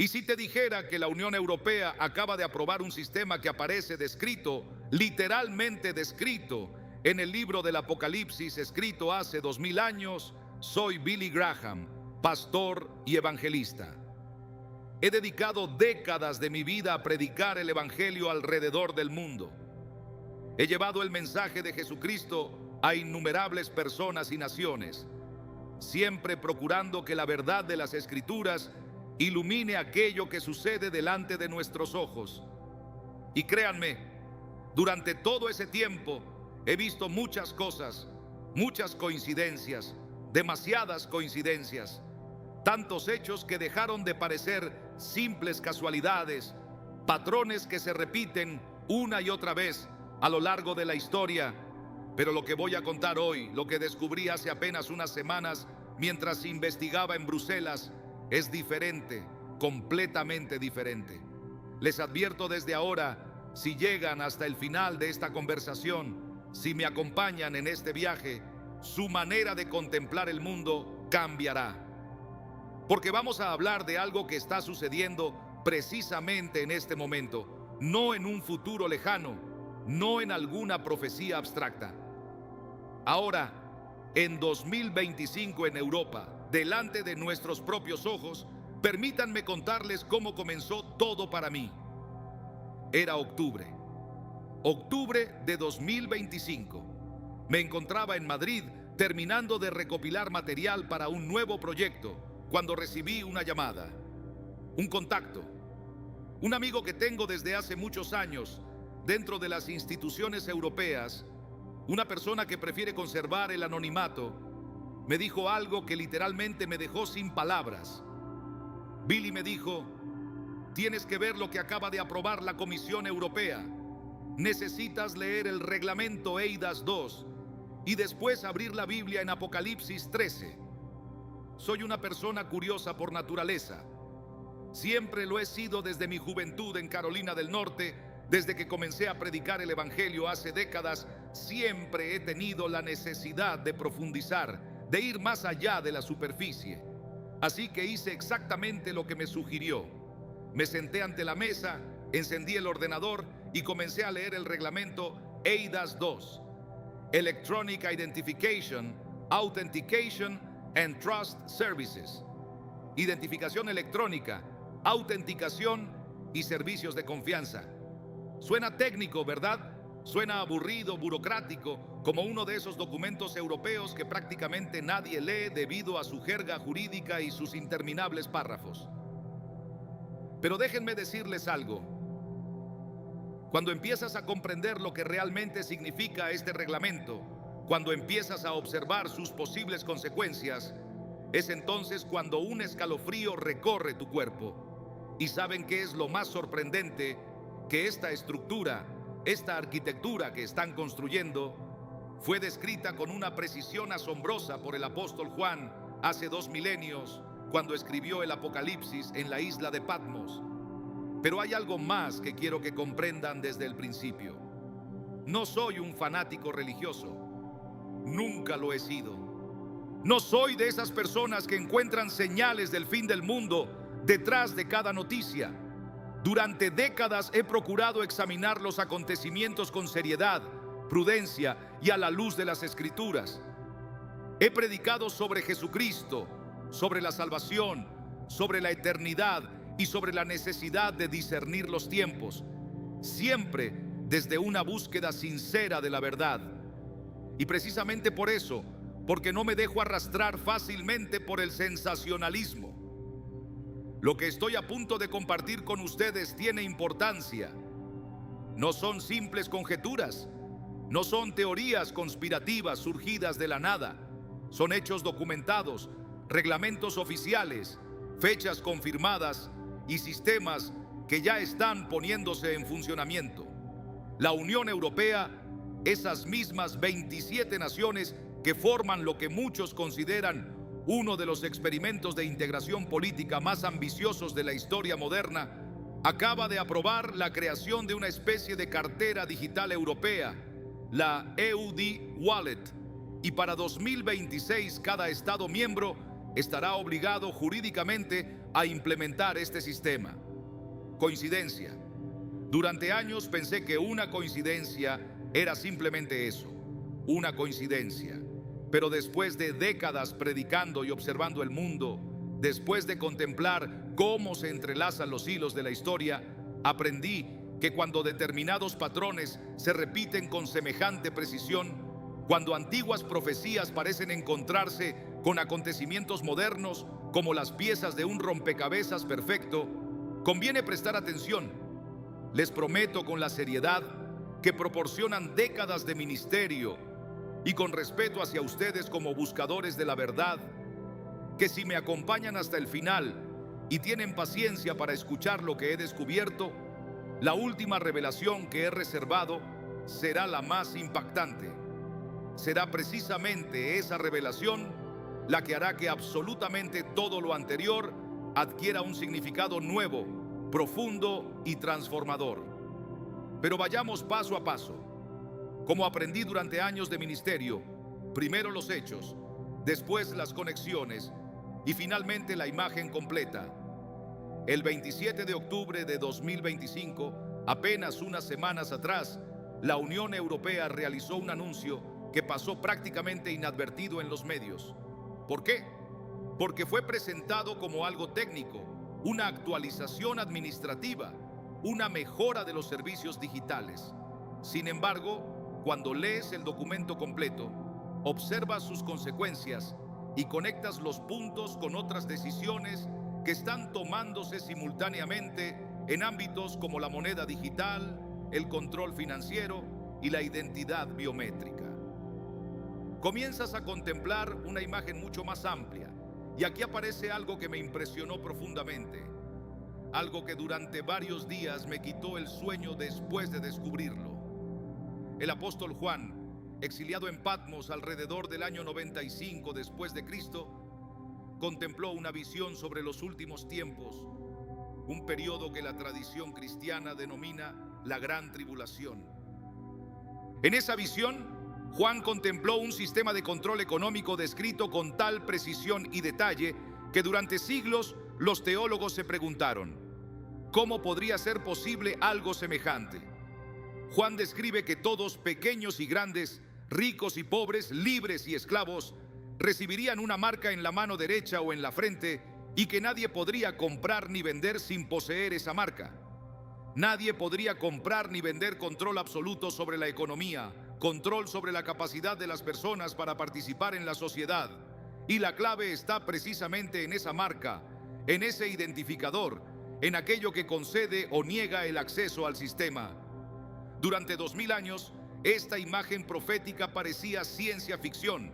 Y si te dijera que la Unión Europea acaba de aprobar un sistema que aparece descrito, literalmente descrito, en el libro del Apocalipsis, escrito hace 2000 años, soy Billy Graham, pastor y evangelista. He dedicado décadas de mi vida a predicar el evangelio alrededor del mundo. He llevado el mensaje de Jesucristo a innumerables personas y naciones, siempre procurando que la verdad de las Escrituras ilumine aquello que sucede delante de nuestros ojos. Y créanme, durante todo ese tiempo he visto muchas cosas, muchas coincidencias, demasiadas coincidencias, tantos hechos que dejaron de parecer simples casualidades, patrones que se repiten una y otra vez a lo largo de la historia. Pero lo que voy a contar hoy, lo que descubrí hace apenas unas semanas mientras investigaba en Bruselas, es diferente, completamente diferente. Les advierto desde ahora, si llegan hasta el final de esta conversación, si me acompañan en este viaje, su manera de contemplar el mundo cambiará. Porque vamos a hablar de algo que está sucediendo precisamente en este momento, no en un futuro lejano, no en alguna profecía abstracta. Ahora, en 2025 en Europa, delante de nuestros propios ojos, permítanme contarles cómo comenzó todo para mí. Era octubre de 2025. Me encontraba en Madrid terminando de recopilar material para un nuevo proyecto cuando recibí una llamada, un contacto, un amigo que tengo desde hace muchos años dentro de las instituciones europeas, una persona que prefiere conservar el anonimato. Me dijo algo que literalmente me dejó sin palabras. Billy me dijo: tienes que ver lo que acaba de aprobar la Comisión Europea. Necesitas leer el reglamento EIDAS 2 y después abrir la Biblia en Apocalipsis 13. Soy una persona curiosa por naturaleza. Siempre lo he sido desde mi juventud en Carolina del Norte. Desde que comencé a predicar el Evangelio hace décadas, siempre he tenido la necesidad de profundizar, de ir más allá de la superficie. Así que hice exactamente lo que me sugirió. Me senté ante la mesa, encendí el ordenador y comencé a leer el reglamento EIDAS 2. Electronic Identification, Authentication and Trust Services. Identificación electrónica, autenticación y servicios de confianza. Suena técnico, ¿verdad? Suena aburrido, burocrático, como uno de esos documentos europeos que prácticamente nadie lee debido a su jerga jurídica y sus interminables párrafos. Pero déjenme decirles algo. Cuando empiezas a comprender lo que realmente significa este reglamento, cuando empiezas a observar sus posibles consecuencias, es entonces cuando un escalofrío recorre tu cuerpo. ¿Y saben qué es lo más sorprendente? Que esta estructura, esta arquitectura que están construyendo, fue descrita con una precisión asombrosa por el apóstol Juan hace 2 milenios, cuando escribió el Apocalipsis en la isla de Patmos. Pero hay algo más que quiero que comprendan desde el principio. No soy un fanático religioso. Nunca lo he sido. No soy de esas personas que encuentran señales del fin del mundo detrás de cada noticia. Durante décadas he procurado examinar los acontecimientos con seriedad, prudencia y a la luz de las Escrituras. He predicado sobre Jesucristo, sobre la salvación, sobre la eternidad y sobre la necesidad de discernir los tiempos, siempre desde una búsqueda sincera de la verdad. Y precisamente por eso, porque no me dejo arrastrar fácilmente por el sensacionalismo. Lo que estoy a punto de compartir con ustedes tiene importancia. No son simples conjeturas, no son teorías conspirativas surgidas de la nada. Son hechos documentados, reglamentos oficiales, fechas confirmadas y sistemas que ya están poniéndose en funcionamiento. La Unión Europea, esas mismas 27 naciones que forman lo que muchos consideran uno de los experimentos de integración política más ambiciosos de la historia moderna, acaba de aprobar la creación de una especie de cartera digital europea, la EUD Wallet, y para 2026 cada Estado miembro estará obligado jurídicamente a implementar este sistema. Coincidencia. Durante años pensé que una coincidencia era simplemente eso, una coincidencia. Pero después de décadas predicando y observando el mundo, después de contemplar cómo se entrelazan los hilos de la historia, aprendí que cuando determinados patrones se repiten con semejante precisión, cuando antiguas profecías parecen encontrarse con acontecimientos modernos como las piezas de un rompecabezas perfecto, conviene prestar atención. Les prometo con la seriedad que proporcionan décadas de ministerio y con respeto hacia ustedes como buscadores de la verdad, que si me acompañan hasta el final y tienen paciencia para escuchar lo que he descubierto, la última revelación que he reservado será la más impactante. Será precisamente esa revelación la que hará que absolutamente todo lo anterior adquiera un significado nuevo, profundo y transformador. Pero vayamos paso a paso. Como aprendí durante años de ministerio, primero los hechos, después las conexiones y finalmente la imagen completa. El 27 de octubre de 2025, apenas unas semanas atrás, la Unión Europea realizó un anuncio que pasó prácticamente inadvertido en los medios. ¿Por qué? Porque fue presentado como algo técnico, una actualización administrativa, una mejora de los servicios digitales. Sin embargo, cuando lees el documento completo, observas sus consecuencias y conectas los puntos con otras decisiones que están tomándose simultáneamente en ámbitos como la moneda digital, el control financiero y la identidad biométrica. Comienzas a contemplar una imagen mucho más amplia, y aquí aparece algo que me impresionó profundamente, algo que durante varios días me quitó el sueño después de descubrirlo. El apóstol Juan, exiliado en Patmos alrededor del año 95 después de Cristo, contempló una visión sobre los últimos tiempos, un periodo que la tradición cristiana denomina la Gran Tribulación. En esa visión, Juan contempló un sistema de control económico descrito con tal precisión y detalle que durante siglos los teólogos se preguntaron, ¿cómo podría ser posible algo semejante? Juan describe que todos, pequeños y grandes, ricos y pobres, libres y esclavos, recibirían una marca en la mano derecha o en la frente y que nadie podría comprar ni vender sin poseer esa marca. Nadie podría comprar ni vender control absoluto sobre la economía, control sobre la capacidad de las personas para participar en la sociedad. Y la clave está precisamente en esa marca, en ese identificador, en aquello que concede o niega el acceso al sistema. Durante 2000 años, esta imagen profética parecía ciencia ficción.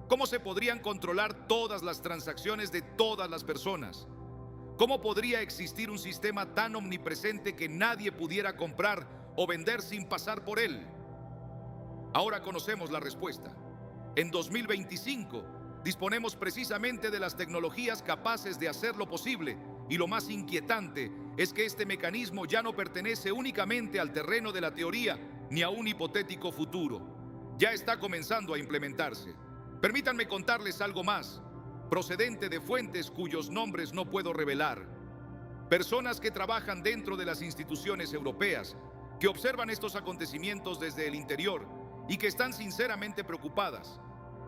¿Cómo se podrían controlar todas las transacciones de todas las personas? ¿Cómo podría existir un sistema tan omnipresente que nadie pudiera comprar o vender sin pasar por él? Ahora conocemos la respuesta. En 2025 disponemos precisamente de las tecnologías capaces de hacerlo posible, y lo más inquietante es que este mecanismo ya no pertenece únicamente al terreno de la teoría ni a un hipotético futuro. Ya está comenzando a implementarse. Permítanme contarles algo más, procedente de fuentes cuyos nombres no puedo revelar. Personas que trabajan dentro de las instituciones europeas, que observan estos acontecimientos desde el interior y que están sinceramente preocupadas.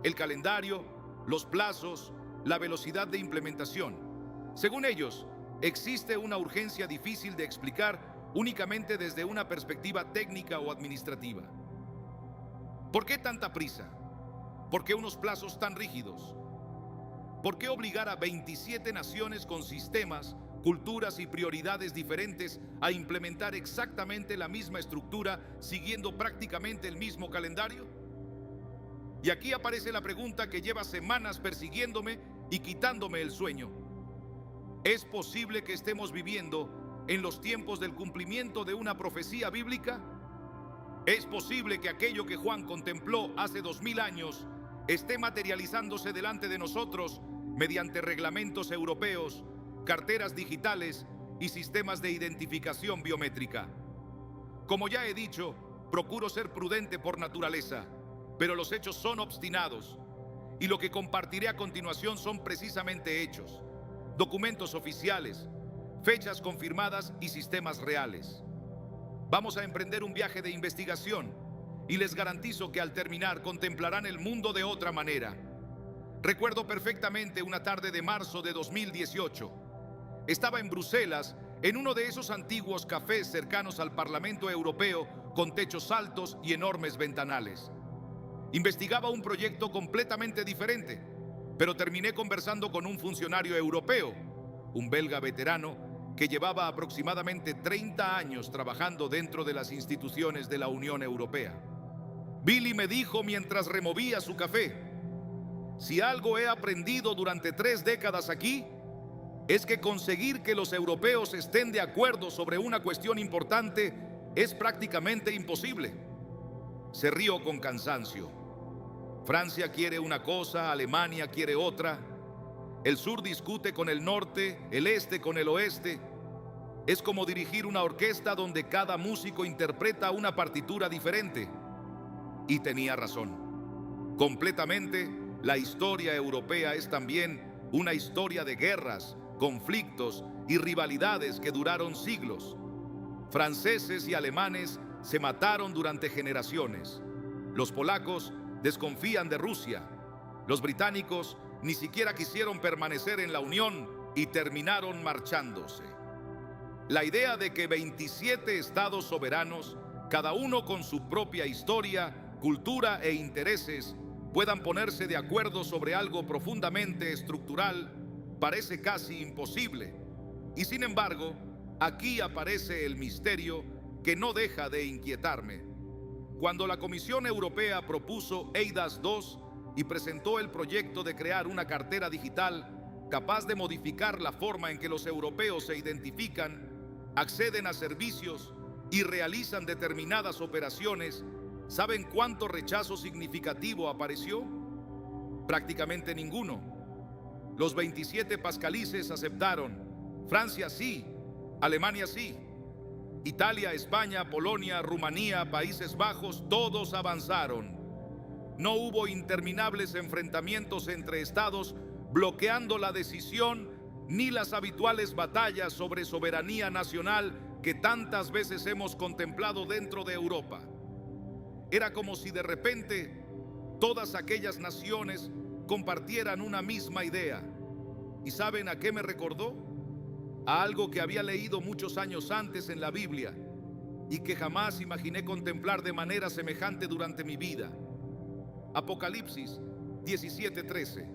El calendario, los plazos, la velocidad de implementación. Según ellos, existe una urgencia difícil de explicar únicamente desde una perspectiva técnica o administrativa. ¿Por qué tanta prisa? ¿Por qué unos plazos tan rígidos? ¿Por qué obligar a 27 naciones con sistemas, culturas y prioridades diferentes a implementar exactamente la misma estructura siguiendo prácticamente el mismo calendario? Y aquí aparece la pregunta que lleva semanas persiguiéndome y quitándome el sueño. ¿Es posible que estemos viviendo en los tiempos del cumplimiento de una profecía bíblica? ¿Es posible que aquello que Juan contempló hace 2000 años esté materializándose delante de nosotros mediante reglamentos europeos, carteras digitales y sistemas de identificación biométrica? Como ya he dicho, procuro ser prudente por naturaleza, pero los hechos son obstinados, y lo que compartiré a continuación son precisamente hechos, documentos oficiales, fechas confirmadas y sistemas reales. Vamos a emprender un viaje de investigación y les garantizo que al terminar contemplarán el mundo de otra manera. Recuerdo perfectamente una tarde de marzo de 2018. Estaba en Bruselas, en uno de esos antiguos cafés cercanos al Parlamento Europeo, con techos altos y enormes ventanales. Investigaba un proyecto completamente diferente, pero terminé conversando con un funcionario europeo, un belga veterano que llevaba aproximadamente 30 años trabajando dentro de las instituciones de la Unión Europea. Billy me dijo mientras removía su café: si algo he aprendido durante 3 décadas aquí, es que conseguir que los europeos estén de acuerdo sobre una cuestión importante es prácticamente imposible. Se rió con cansancio. Francia quiere una cosa, Alemania quiere otra. El sur discute con el norte, el este con el oeste. Es como dirigir una orquesta donde cada músico interpreta una partitura diferente. Y tenía razón. Completamente, la historia europea es también una historia de guerras, conflictos y rivalidades que duraron siglos. Franceses y alemanes se mataron durante generaciones. Los polacos desconfían de Rusia. Los británicos ni siquiera quisieron permanecer en la Unión y terminaron marchándose. La idea de que 27 estados soberanos, cada uno con su propia historia, cultura e intereses, puedan ponerse de acuerdo sobre algo profundamente estructural, parece casi imposible. Y sin embargo, aquí aparece el misterio que no deja de inquietarme. Cuando la Comisión Europea propuso eIDAS 2 y presentó el proyecto de crear una cartera digital capaz de modificar la forma en que los europeos se identifican, acceden a servicios y realizan determinadas operaciones, ¿saben cuánto rechazo significativo apareció? Prácticamente ninguno. Los 27 pascalices aceptaron. Francia sí, Alemania sí. Italia, España, Polonia, Rumanía, Países Bajos, todos avanzaron. No hubo interminables enfrentamientos entre estados bloqueando la decisión, ni las habituales batallas sobre soberanía nacional que tantas veces hemos contemplado dentro de Europa. Era como si de repente todas aquellas naciones compartieran una misma idea. ¿Y saben a qué me recordó? A algo que había leído muchos años antes en la Biblia y que jamás imaginé contemplar de manera semejante durante mi vida. Apocalipsis 17:13.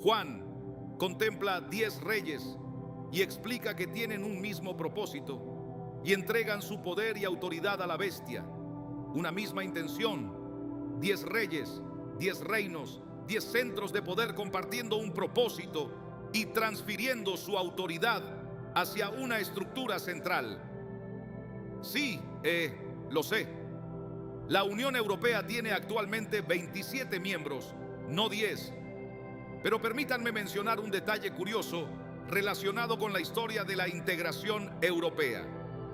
Juan contempla 10 reyes y explica que tienen un mismo propósito y entregan su poder y autoridad a la bestia. Una misma intención, 10 reyes, 10 reinos, 10 centros de poder compartiendo un propósito y transfiriendo su autoridad hacia una estructura central. Sí, lo sé. La Unión Europea tiene actualmente 27 miembros, no 10. Pero permítanme mencionar un detalle curioso relacionado con la historia de la integración europea.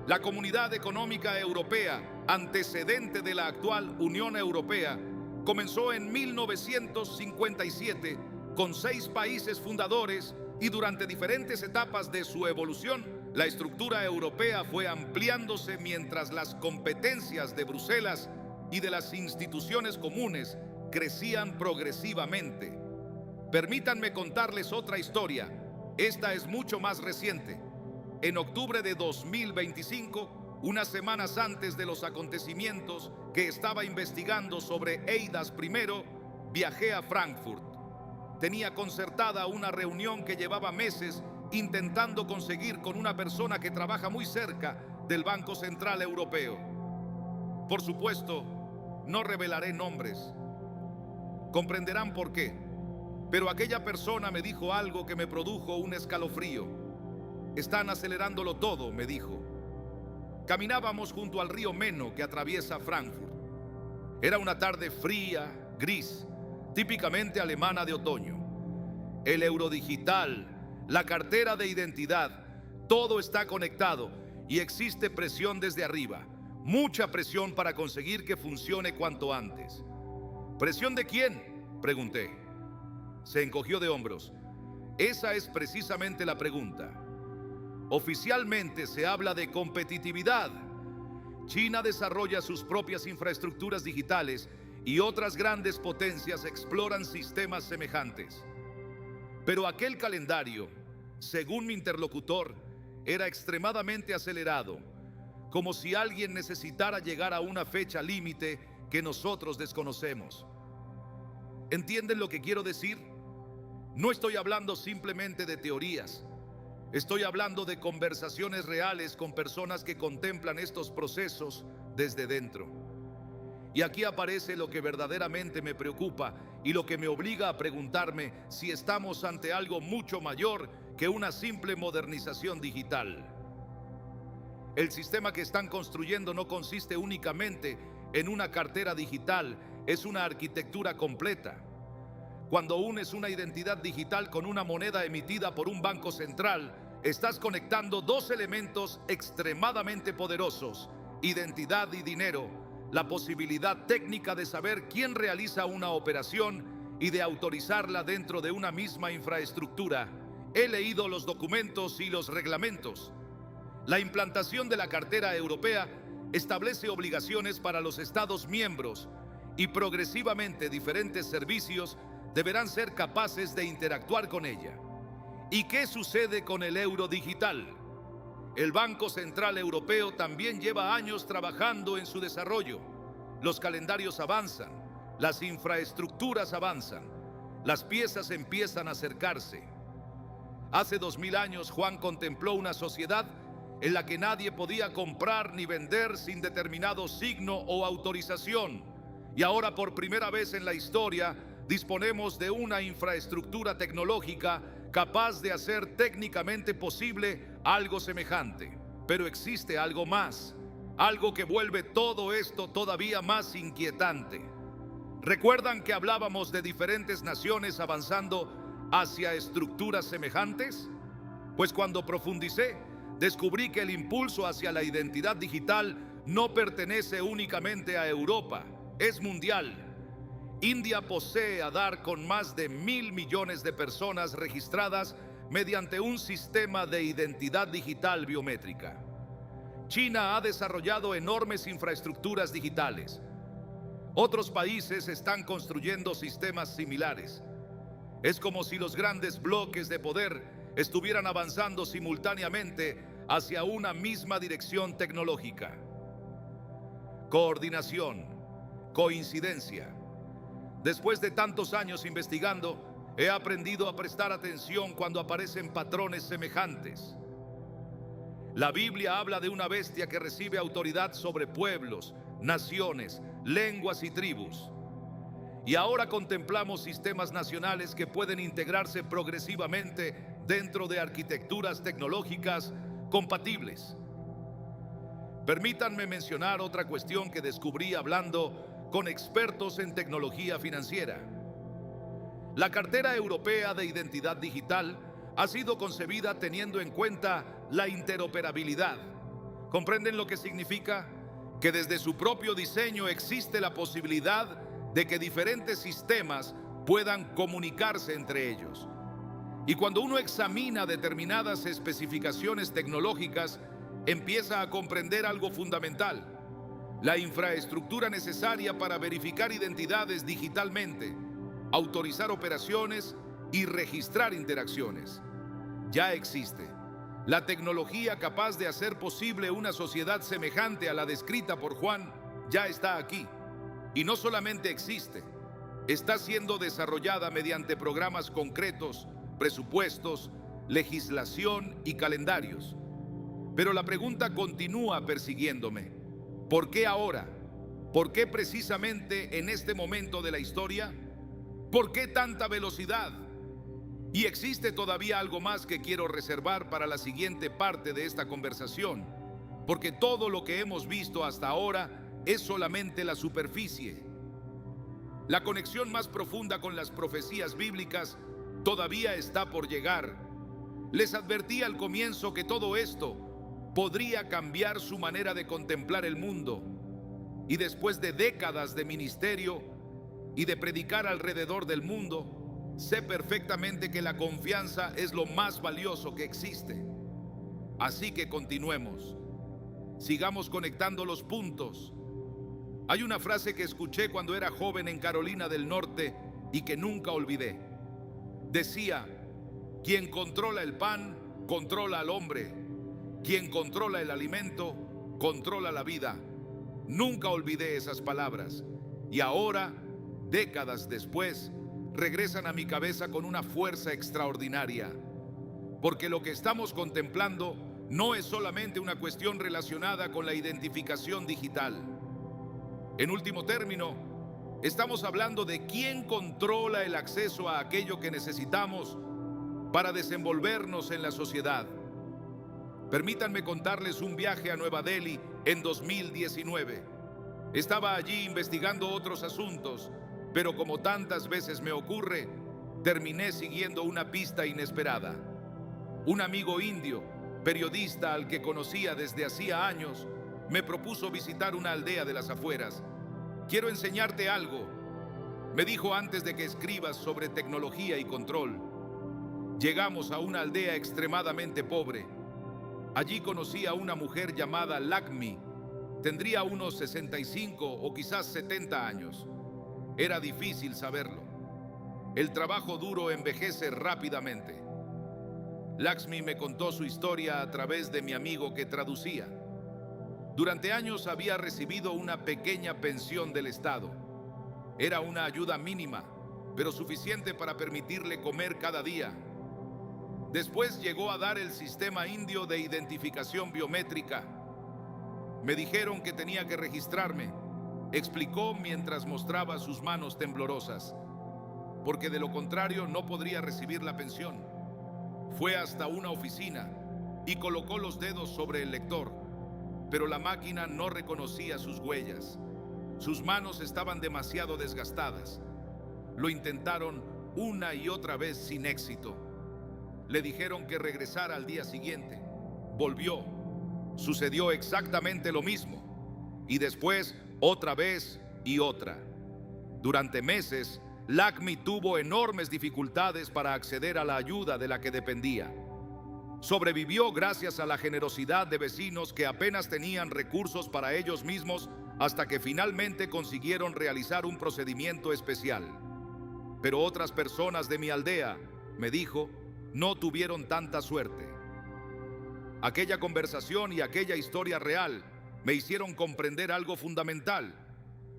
La Comunidad Económica Europea, antecedente de la actual Unión Europea, comenzó en 1957 con 6 países fundadores y durante diferentes etapas de su evolución, la estructura europea fue ampliándose mientras las competencias de Bruselas y de las instituciones comunes crecían progresivamente. Permítanme contarles otra historia. Esta es mucho más reciente. En octubre de 2025, unas semanas antes de los acontecimientos que estaba investigando sobre eIDAS primero, viajé a Frankfurt. Tenía concertada una reunión que llevaba meses intentando conseguir con una persona que trabaja muy cerca del Banco Central Europeo. Por supuesto, no revelaré nombres. Comprenderán por qué. Pero aquella persona me dijo algo que me produjo un escalofrío. Están acelerándolo todo, me dijo. Caminábamos junto al río Meno que atraviesa Frankfurt. Era una tarde fría, gris, típicamente alemana de otoño. El euro digital, la cartera de identidad, todo está conectado y existe presión desde arriba. Mucha presión para conseguir que funcione cuanto antes. ¿Presión de quién?, pregunté. Se encogió de hombros. Esa es precisamente la pregunta. Oficialmente se habla de competitividad. China desarrolla sus propias infraestructuras digitales y otras grandes potencias exploran sistemas semejantes. Pero aquel calendario, según mi interlocutor, era extremadamente acelerado, como si alguien necesitara llegar a una fecha límite que nosotros desconocemos. ¿Entienden lo que quiero decir? No estoy hablando simplemente de teorías. Estoy hablando de conversaciones reales con personas que contemplan estos procesos desde dentro. Y aquí aparece lo que verdaderamente me preocupa y lo que me obliga a preguntarme si estamos ante algo mucho mayor que una simple modernización digital. El sistema que están construyendo no consiste únicamente en una cartera digital, es una arquitectura completa. Cuando unes una identidad digital con una moneda emitida por un banco central, estás conectando dos elementos extremadamente poderosos: identidad y dinero, la posibilidad técnica de saber quién realiza una operación y de autorizarla dentro de una misma infraestructura. He leído los documentos y los reglamentos. La implantación de la cartera europea establece obligaciones para los Estados miembros y progresivamente diferentes servicios deberán ser capaces de interactuar con ella. ¿Y qué sucede con el euro digital? El Banco Central Europeo también lleva años trabajando en su desarrollo. Los calendarios avanzan, las infraestructuras avanzan, las piezas empiezan a acercarse. Hace 2000 años Juan contempló una sociedad en la que nadie podía comprar ni vender sin determinado signo o autorización. Y ahora, por primera vez en la historia, disponemos de una infraestructura tecnológica capaz de hacer técnicamente posible algo semejante. Pero existe algo más, algo que vuelve todo esto todavía más inquietante. ¿Recuerdan que hablábamos de diferentes naciones avanzando hacia estructuras semejantes? Pues cuando profundicé, descubrí que el impulso hacia la identidad digital no pertenece únicamente a Europa, es mundial. India posee Aadhaar con más de 1.000 millones de personas registradas mediante un sistema de identidad digital biométrica. China ha desarrollado enormes infraestructuras digitales. Otros países están construyendo sistemas similares. Es como si los grandes bloques de poder estuvieran avanzando simultáneamente hacia una misma dirección tecnológica. Coordinación, coincidencia. Después de tantos años investigando, he aprendido a prestar atención cuando aparecen patrones semejantes. La Biblia habla de una bestia que recibe autoridad sobre pueblos, naciones, lenguas y tribus. Y ahora contemplamos sistemas nacionales que pueden integrarse progresivamente dentro de arquitecturas tecnológicas compatibles. Permítanme mencionar otra cuestión que descubrí hablando con expertos en tecnología financiera. La cartera europea de identidad digital ha sido concebida teniendo en cuenta la interoperabilidad. ¿Comprenden lo que significa? Que desde su propio diseño existe la posibilidad de que diferentes sistemas puedan comunicarse entre ellos. Y cuando uno examina determinadas especificaciones tecnológicas, empieza a comprender algo fundamental: la infraestructura necesaria para verificar identidades digitalmente, autorizar operaciones y registrar interacciones. Ya existe. La tecnología capaz de hacer posible una sociedad semejante a la descrita por Juan ya está aquí. Y no solamente existe, está siendo desarrollada mediante programas concretos, presupuestos, legislación y calendarios. Pero la pregunta continúa persiguiéndome. ¿Por qué ahora? ¿Por qué precisamente en este momento de la historia? ¿Por qué tanta velocidad? Y existe todavía algo más que quiero reservar para la siguiente parte de esta conversación, porque todo lo que hemos visto hasta ahora es solamente la superficie. La conexión más profunda con las profecías bíblicas todavía está por llegar. Les advertí al comienzo que todo esto podría cambiar su manera de contemplar el mundo. Y después de décadas de ministerio y de predicar alrededor del mundo, Sé perfectamente que la confianza es lo más valioso que existe. Así que continuemos. Sigamos conectando los puntos. Hay una frase que escuché cuando era joven en Carolina del Norte y que nunca olvidé. Decía: quien controla el pan, controla al hombre. Quien controla el alimento, controla la vida. Nunca olvidé esas palabras. Y ahora, décadas después, regresan a mi cabeza con una fuerza extraordinaria. Porque lo que estamos contemplando no es solamente una cuestión relacionada con la identificación digital. En último término, estamos hablando de quién controla el acceso a aquello que necesitamos para desenvolvernos en la sociedad. Permítanme contarles un viaje a Nueva Delhi en 2019. Estaba allí investigando otros asuntos, pero como tantas veces me ocurre, terminé siguiendo una pista inesperada. Un amigo indio, periodista al que conocía desde hacía años, me propuso visitar una aldea de las afueras. Quiero enseñarte algo, me dijo antes de que escribas sobre tecnología y control. Llegamos a una aldea extremadamente pobre. Allí conocí a una mujer llamada Lakshmi. Tendría unos 65 o quizás 70 años. Era difícil saberlo. El trabajo duro envejece rápidamente. Lakshmi me contó su historia a través de mi amigo que traducía. Durante años había recibido una pequeña pensión del Estado. Era una ayuda mínima, pero suficiente para permitirle comer cada día. Después llegó a dar el sistema indio de identificación biométrica. Me dijeron que tenía que registrarme, explicó mientras mostraba sus manos temblorosas, porque de lo contrario no podría recibir la pensión. Fue hasta una oficina y colocó los dedos sobre el lector, pero la máquina no reconocía sus huellas. Sus manos estaban demasiado desgastadas. Lo intentaron una y otra vez sin éxito. Le dijeron que regresara al día siguiente. Volvió. Sucedió exactamente lo mismo. Y después, otra vez y otra. Durante meses, Lakshmi tuvo enormes dificultades para acceder a la ayuda de la que dependía. Sobrevivió gracias a la generosidad de vecinos que apenas tenían recursos para ellos mismos hasta que finalmente consiguieron realizar un procedimiento especial. Pero otras personas de mi aldea, me dijo, no tuvieron tanta suerte. Aquella conversación y aquella historia real me hicieron comprender algo fundamental.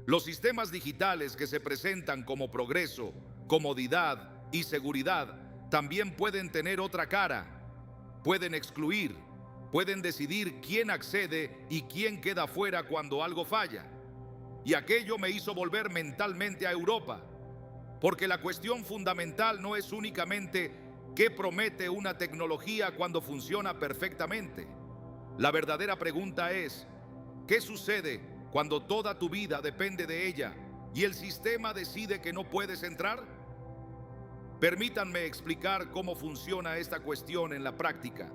Los sistemas digitales que se presentan como progreso, comodidad y seguridad también pueden tener otra cara. Pueden excluir, pueden decidir quién accede y quién queda fuera cuando algo falla. Y aquello me hizo volver mentalmente a Europa, porque la cuestión fundamental no es únicamente ¿qué promete una tecnología cuando funciona perfectamente? La verdadera pregunta es, ¿qué sucede cuando toda tu vida depende de ella y el sistema decide que no puedes entrar? Permítanme explicar cómo funciona esta cuestión en la práctica.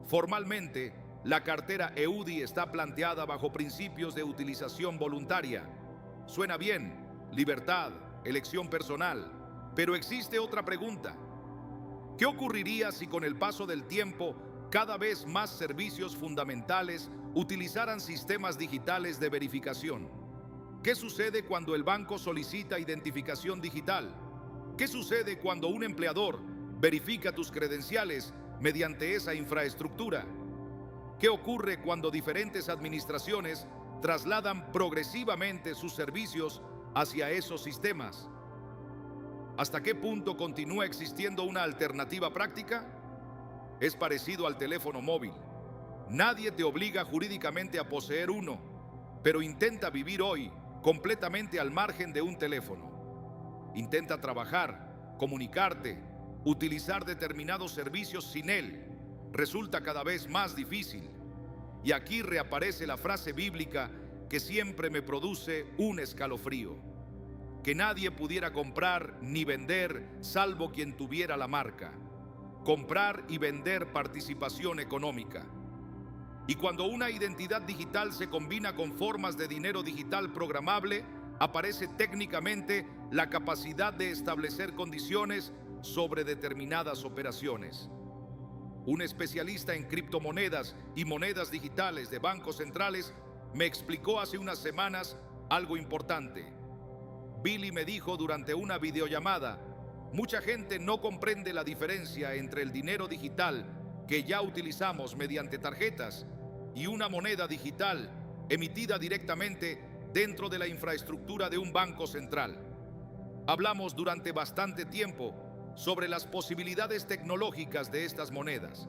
Formalmente, la cartera EUDI está planteada bajo principios de utilización voluntaria. Suena bien, libertad, elección personal, pero existe otra pregunta. ¿Qué ocurriría si con el paso del tiempo cada vez más servicios fundamentales utilizaran sistemas digitales de verificación? ¿Qué sucede cuando el banco solicita identificación digital? ¿Qué sucede cuando un empleador verifica tus credenciales mediante esa infraestructura? ¿Qué ocurre cuando diferentes administraciones trasladan progresivamente sus servicios hacia esos sistemas? ¿Hasta qué punto continúa existiendo una alternativa práctica? Es parecido al teléfono móvil. Nadie te obliga jurídicamente a poseer uno, pero intenta vivir hoy completamente al margen de un teléfono. Intenta trabajar, comunicarte, utilizar determinados servicios sin él. Resulta cada vez más difícil. Y aquí reaparece la frase bíblica que siempre me produce un escalofrío: que nadie pudiera comprar ni vender salvo quien tuviera la marca. Comprar y vender participación económica. Y cuando una identidad digital se combina con formas de dinero digital programable, aparece técnicamente la capacidad de establecer condiciones sobre determinadas operaciones. Un especialista en criptomonedas y monedas digitales de bancos centrales me explicó hace unas semanas algo importante. Billy me dijo durante una videollamada: mucha gente no comprende la diferencia entre el dinero digital que ya utilizamos mediante tarjetas y una moneda digital emitida directamente dentro de la infraestructura de un banco central. Hablamos durante bastante tiempo sobre las posibilidades tecnológicas de estas monedas.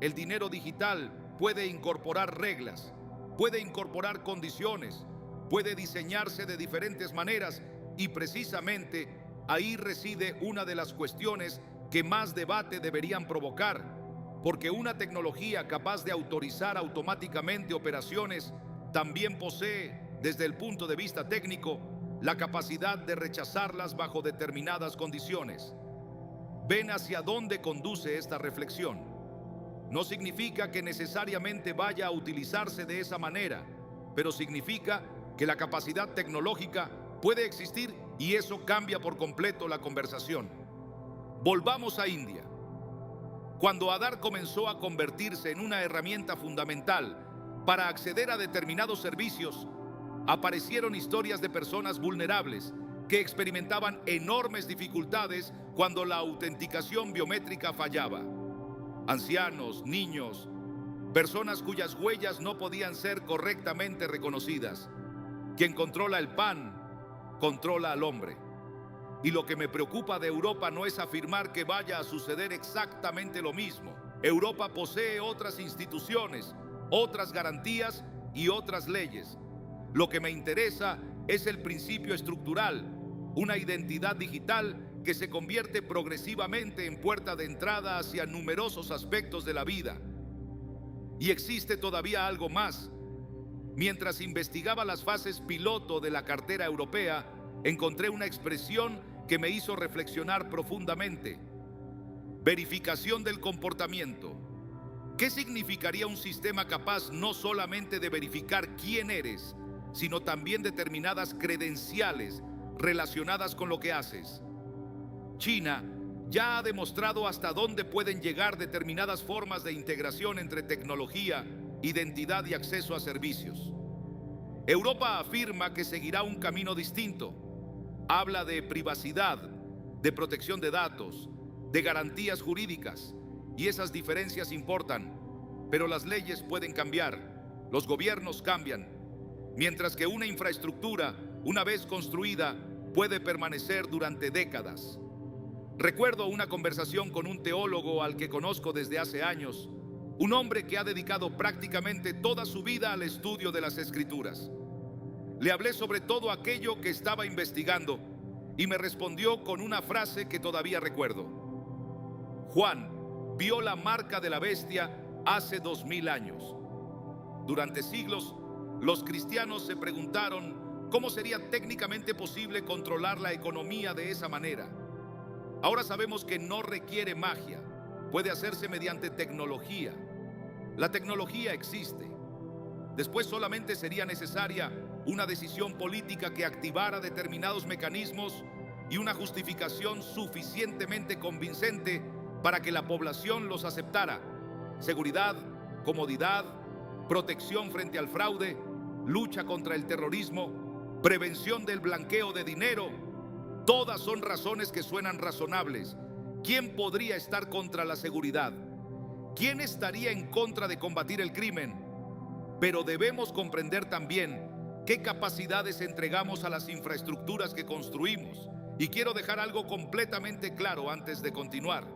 El dinero digital puede incorporar reglas, puede incorporar condiciones, puede diseñarse de diferentes maneras y precisamente ahí reside una de las cuestiones que más debate deberían provocar, porque una tecnología capaz de autorizar automáticamente operaciones también posee, desde el punto de vista técnico, la capacidad de rechazarlas bajo determinadas condiciones. Ven hacia dónde conduce esta reflexión. No significa que necesariamente vaya a utilizarse de esa manera, pero significa que la capacidad tecnológica puede existir y eso cambia por completo la conversación. Volvamos a India. Cuando Aadhaar comenzó a convertirse en una herramienta fundamental para acceder a determinados servicios, aparecieron historias de personas vulnerables que experimentaban enormes dificultades cuando la autenticación biométrica fallaba. Ancianos, niños, personas cuyas huellas no podían ser correctamente reconocidas. Quien controla el pan, controla al hombre. Y lo que me preocupa de Europa no es afirmar que vaya a suceder exactamente lo mismo. Europa posee otras instituciones, otras garantías y otras leyes. Lo que me interesa es el principio estructural, una identidad digital que se convierte progresivamente en puerta de entrada hacia numerosos aspectos de la vida. Y existe todavía algo más. Mientras investigaba las fases piloto de la cartera europea, encontré una expresión que me hizo reflexionar profundamente. Verificación del comportamiento. ¿Qué significaría un sistema capaz no solamente de verificar quién eres, sino también determinadas credenciales relacionadas con lo que haces? China ya ha demostrado hasta dónde pueden llegar determinadas formas de integración entre tecnología, identidad y acceso a servicios. Europa afirma que seguirá un camino distinto. Habla de privacidad, de protección de datos, de garantías jurídicas, y esas diferencias importan, pero las leyes pueden cambiar, los gobiernos cambian, mientras que una infraestructura, una vez construida, puede permanecer durante décadas. Recuerdo una conversación con un teólogo al que conozco desde hace años, un hombre que ha dedicado prácticamente toda su vida al estudio de las Escrituras. Le hablé sobre todo aquello que estaba investigando y me respondió con una frase que todavía recuerdo. Juan vio la marca de la bestia hace 2000 años. Durante siglos, los cristianos se preguntaron cómo sería técnicamente posible controlar la economía de esa manera. Ahora sabemos que no requiere magia, puede hacerse mediante tecnología. La tecnología existe. Después solamente sería necesaria una decisión política que activara determinados mecanismos y una justificación suficientemente convincente para que la población los aceptara. Seguridad, comodidad, protección frente al fraude, lucha contra el terrorismo, prevención del blanqueo de dinero. Todas son razones que suenan razonables. ¿Quién podría estar contra la seguridad? ¿Quién estaría en contra de combatir el crimen? Pero debemos comprender también qué capacidades entregamos a las infraestructuras que construimos. Y quiero dejar algo completamente claro antes de continuar.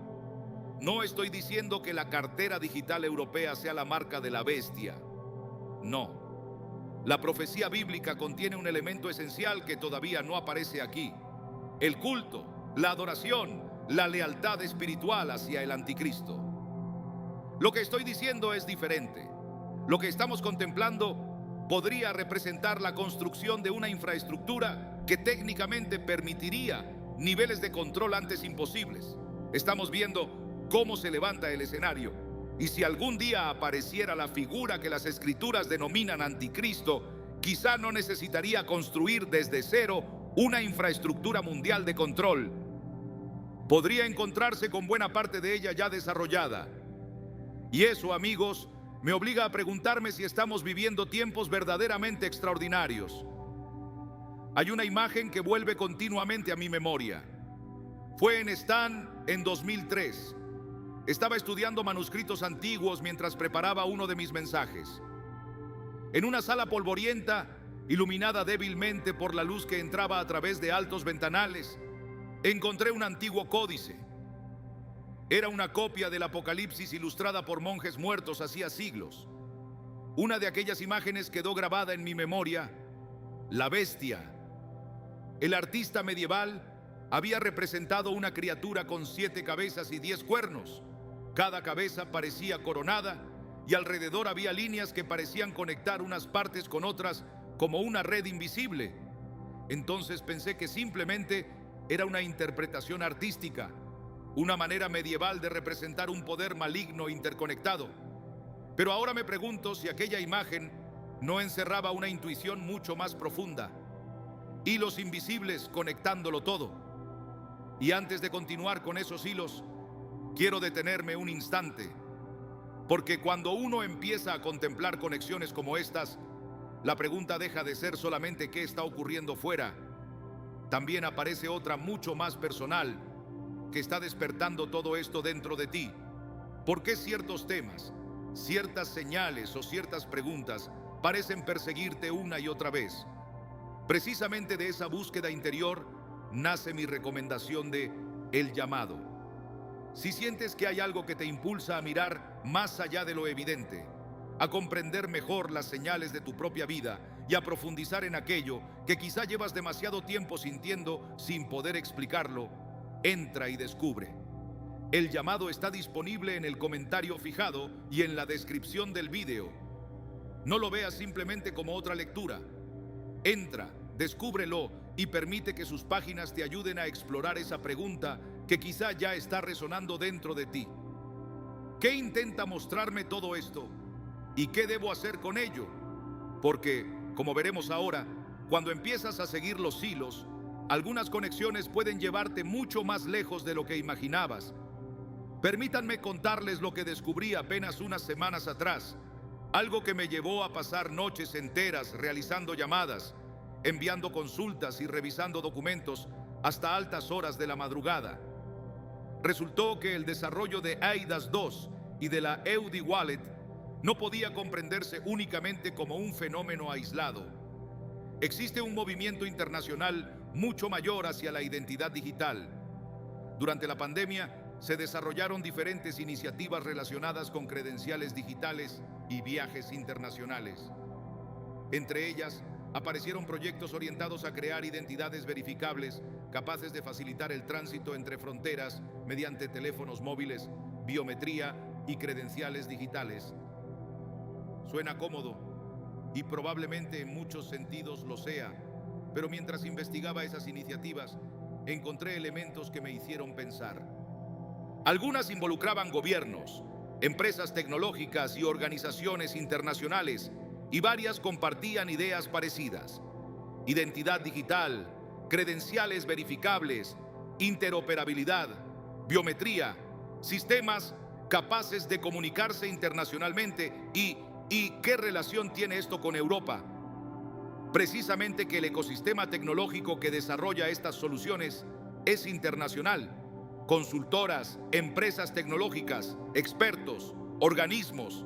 No estoy diciendo que la cartera digital europea sea la marca de la bestia. No. La profecía bíblica contiene un elemento esencial que todavía no aparece aquí: el culto, la adoración, la lealtad espiritual hacia el anticristo. Lo que estoy diciendo es diferente. Lo que estamos contemplando podría representar la construcción de una infraestructura que técnicamente permitiría niveles de control antes imposibles. Estamos viendo cómo se levanta el escenario, y si algún día apareciera la figura que las escrituras denominan anticristo, quizá no necesitaría construir desde cero una infraestructura mundial de control. Podría encontrarse con buena parte de ella ya desarrollada. Y eso, amigos, me obliga a preguntarme si estamos viviendo tiempos verdaderamente extraordinarios. Hay una imagen que vuelve continuamente a mi memoria. Fue en Stan en 2003. Estaba estudiando manuscritos antiguos mientras preparaba uno de mis mensajes. En una sala polvorienta, iluminada débilmente por la luz que entraba a través de altos ventanales, encontré un antiguo códice. Era una copia del Apocalipsis ilustrada por monjes muertos hacía siglos. Una de aquellas imágenes quedó grabada en mi memoria: la bestia. El artista medieval había representado una criatura con 7 cabezas y 10 cuernos. Cada cabeza parecía coronada y alrededor había líneas que parecían conectar unas partes con otras como una red invisible. Entonces pensé que simplemente era una interpretación artística, una manera medieval de representar un poder maligno interconectado. Pero ahora me pregunto si aquella imagen no encerraba una intuición mucho más profunda, hilos invisibles conectándolo todo. Y antes de continuar con esos hilos, quiero detenerme un instante, porque cuando uno empieza a contemplar conexiones como estas, la pregunta deja de ser solamente qué está ocurriendo fuera. También aparece otra mucho más personal que está despertando todo esto dentro de ti. ¿Por qué ciertos temas, ciertas señales o ciertas preguntas parecen perseguirte una y otra vez? Precisamente de esa búsqueda interior nace mi recomendación de El Llamado. Si sientes que hay algo que te impulsa a mirar más allá de lo evidente, a comprender mejor las señales de tu propia vida y a profundizar en aquello que quizá llevas demasiado tiempo sintiendo sin poder explicarlo, entra y descubre. El Llamado está disponible en el comentario fijado y en la descripción del vídeo. No lo veas simplemente como otra lectura. Entra, descúbrelo y permite que sus páginas te ayuden a explorar esa pregunta que quizá ya está resonando dentro de ti. ¿Qué intenta mostrarme todo esto? ¿Y qué debo hacer con ello? Porque, como veremos ahora, cuando empiezas a seguir los hilos, algunas conexiones pueden llevarte mucho más lejos de lo que imaginabas. Permítanme contarles lo que descubrí apenas unas semanas atrás, algo que me llevó a pasar noches enteras realizando llamadas, enviando consultas y revisando documentos hasta altas horas de la madrugada. Resultó que el desarrollo de eIDAS 2 y de la EUDI Wallet no podía comprenderse únicamente como un fenómeno aislado. Existe un movimiento internacional mucho mayor hacia la identidad digital. Durante la pandemia se desarrollaron diferentes iniciativas relacionadas con credenciales digitales y viajes internacionales. Entre ellas, aparecieron proyectos orientados a crear identidades verificables capaces de facilitar el tránsito entre fronteras mediante teléfonos móviles, biometría y credenciales digitales. Suena cómodo y probablemente en muchos sentidos lo sea, pero mientras investigaba esas iniciativas, encontré elementos que me hicieron pensar. Algunas involucraban gobiernos, empresas tecnológicas y organizaciones internacionales, y varias compartían ideas parecidas: identidad digital, credenciales verificables, interoperabilidad, biometría, sistemas capaces de comunicarse internacionalmente. ¿Y qué relación tiene esto con Europa? Precisamente que el ecosistema tecnológico que desarrolla estas soluciones es internacional. Consultoras, empresas tecnológicas, expertos, organismos.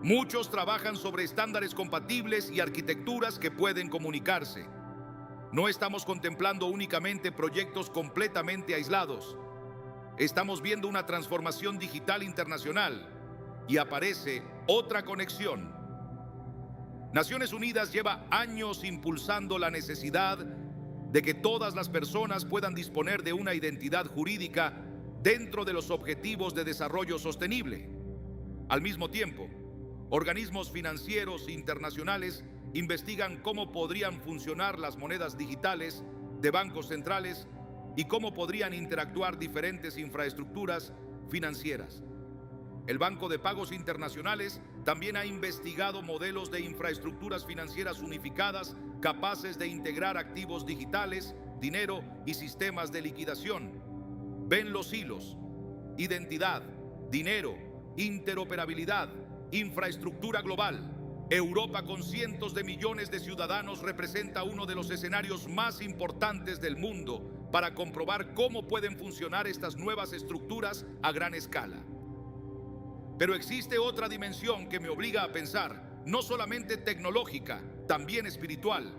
Muchos trabajan sobre estándares compatibles y arquitecturas que pueden comunicarse. No estamos contemplando únicamente proyectos completamente aislados. Estamos viendo una transformación digital internacional y aparece otra conexión. Naciones Unidas lleva años impulsando la necesidad de que todas las personas puedan disponer de una identidad jurídica dentro de los objetivos de desarrollo sostenible. Al mismo tiempo, organismos financieros internacionales investigan cómo podrían funcionar las monedas digitales de bancos centrales y cómo podrían interactuar diferentes infraestructuras financieras. El Banco de Pagos Internacionales también ha investigado modelos de infraestructuras financieras unificadas capaces de integrar activos digitales, dinero y sistemas de liquidación. Ven los hilos: identidad, dinero, interoperabilidad, infraestructura global. Europa, con cientos de millones de ciudadanos, representa uno de los escenarios más importantes del mundo para comprobar cómo pueden funcionar estas nuevas estructuras a gran escala. Pero existe otra dimensión que me obliga a pensar, no solamente tecnológica, también espiritual.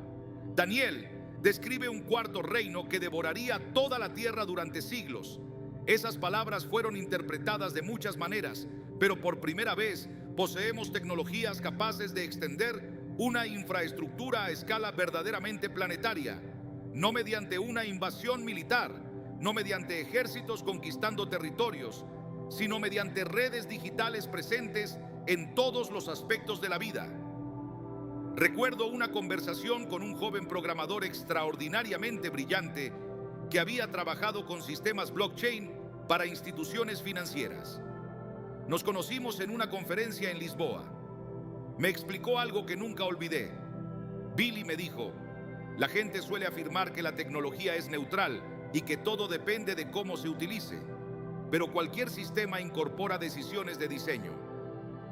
Daniel describe un cuarto reino que devoraría toda la tierra durante siglos. Esas palabras fueron interpretadas de muchas maneras, pero por primera vez poseemos tecnologías capaces de extender una infraestructura a escala verdaderamente planetaria, no mediante una invasión militar, no mediante ejércitos conquistando territorios, sino mediante redes digitales presentes en todos los aspectos de la vida. Recuerdo una conversación con un joven programador extraordinariamente brillante que había trabajado con sistemas blockchain para instituciones financieras. Nos conocimos en una conferencia en Lisboa. Me explicó algo que nunca olvidé. Billy me dijo: la gente suele afirmar que la tecnología es neutral y que todo depende de cómo se utilice, pero cualquier sistema incorpora decisiones de diseño.